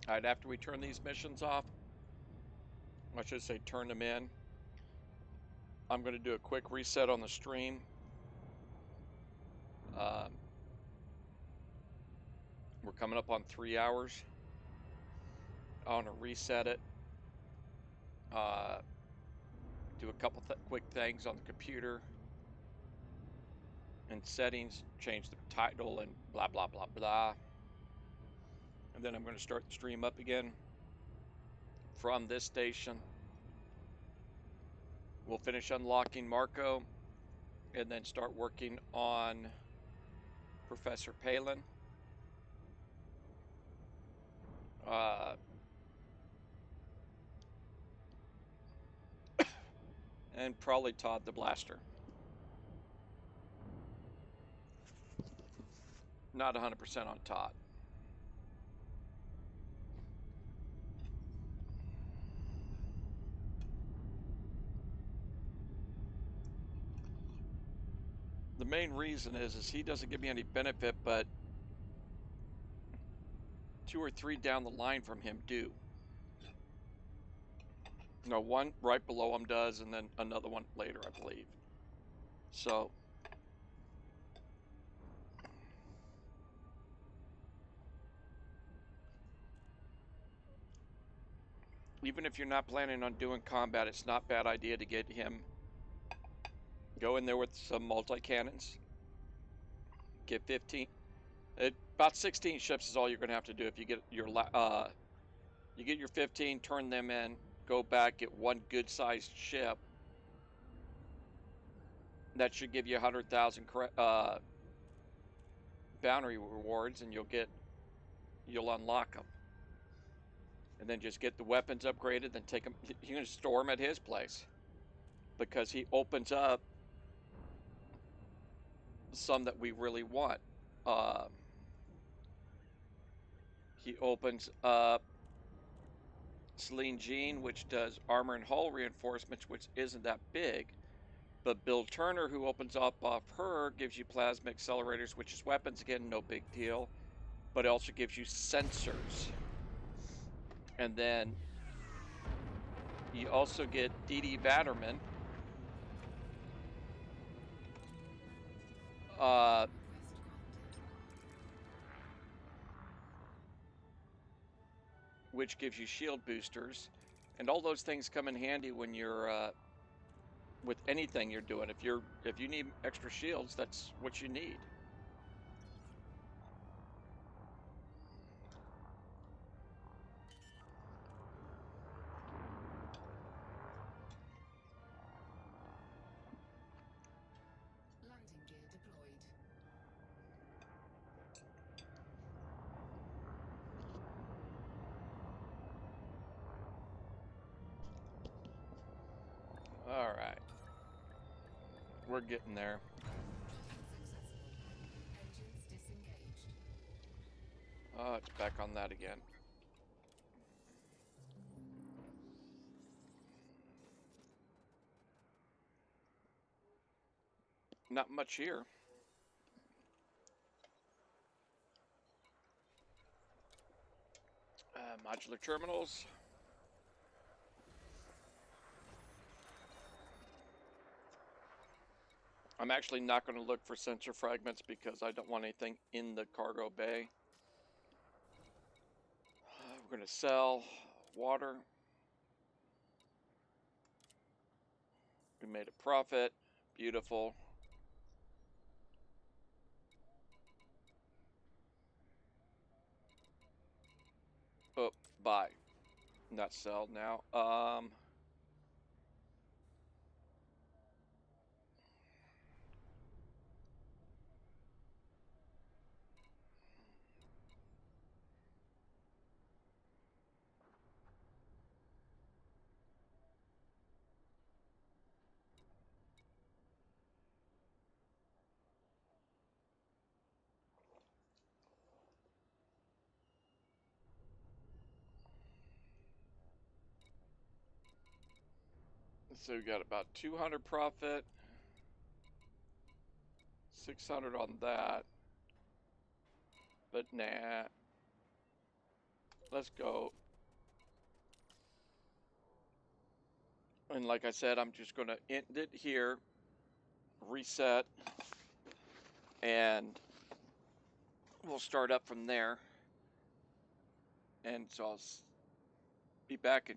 All right, after we turn these missions off, I should say turn them in, I'm going to do a quick reset on the stream. We're coming up on 3 hours. I want to reset it. Do a couple quick things on the computer and settings, change the title and blah, blah, blah, blah. And then I'm going to start the stream up again from this station. We'll finish unlocking Marco and then start working on Professor Palin. And probably Todd the Blaster. Not 100% on Todd. The main reason is he doesn't give me any benefit, but 2 or 3 down the line from him do. No, one right below him does, and then another one later, I believe. So, even if you're not planning on doing combat, it's not a bad idea to get him. Go in there with some multi-cannons. Get 15. About 16 ships is all you're going to have to do. If you get your you get your 15, turn them in, go back, get one good-sized ship. That should give you 100,000 bounty rewards, and you'll unlock them. And then just get the weapons upgraded, then take them. You're going to store them at his place, because he opens up some that we really want. He opens up Celine Jean, which does armor and hull reinforcements, which isn't that big. But Bill Turner, who opens up off her, gives you plasma accelerators, which is weapons, again, no big deal. But it also gives you sensors. And then you also get D.D. Vatterman. Which gives you shield boosters. And all those things come in handy when you're with anything you're doing. If you need extra shields, that's what you need. Landing gear deployed. All right. We're getting there. Docking successful. Engines disengaged. Oh, it's back on that again. Not much here. Modular terminals. I'm actually not going to look for sensor fragments because I don't want anything in the cargo bay. We're going to sell water. We made a profit. Beautiful. Oh, buy. Not sell now. So we got about 200 profit. 600 on that. But nah. Let's go. And like I said, I'm just going to end it here. Reset. And we'll start up from there. And so I'll be back in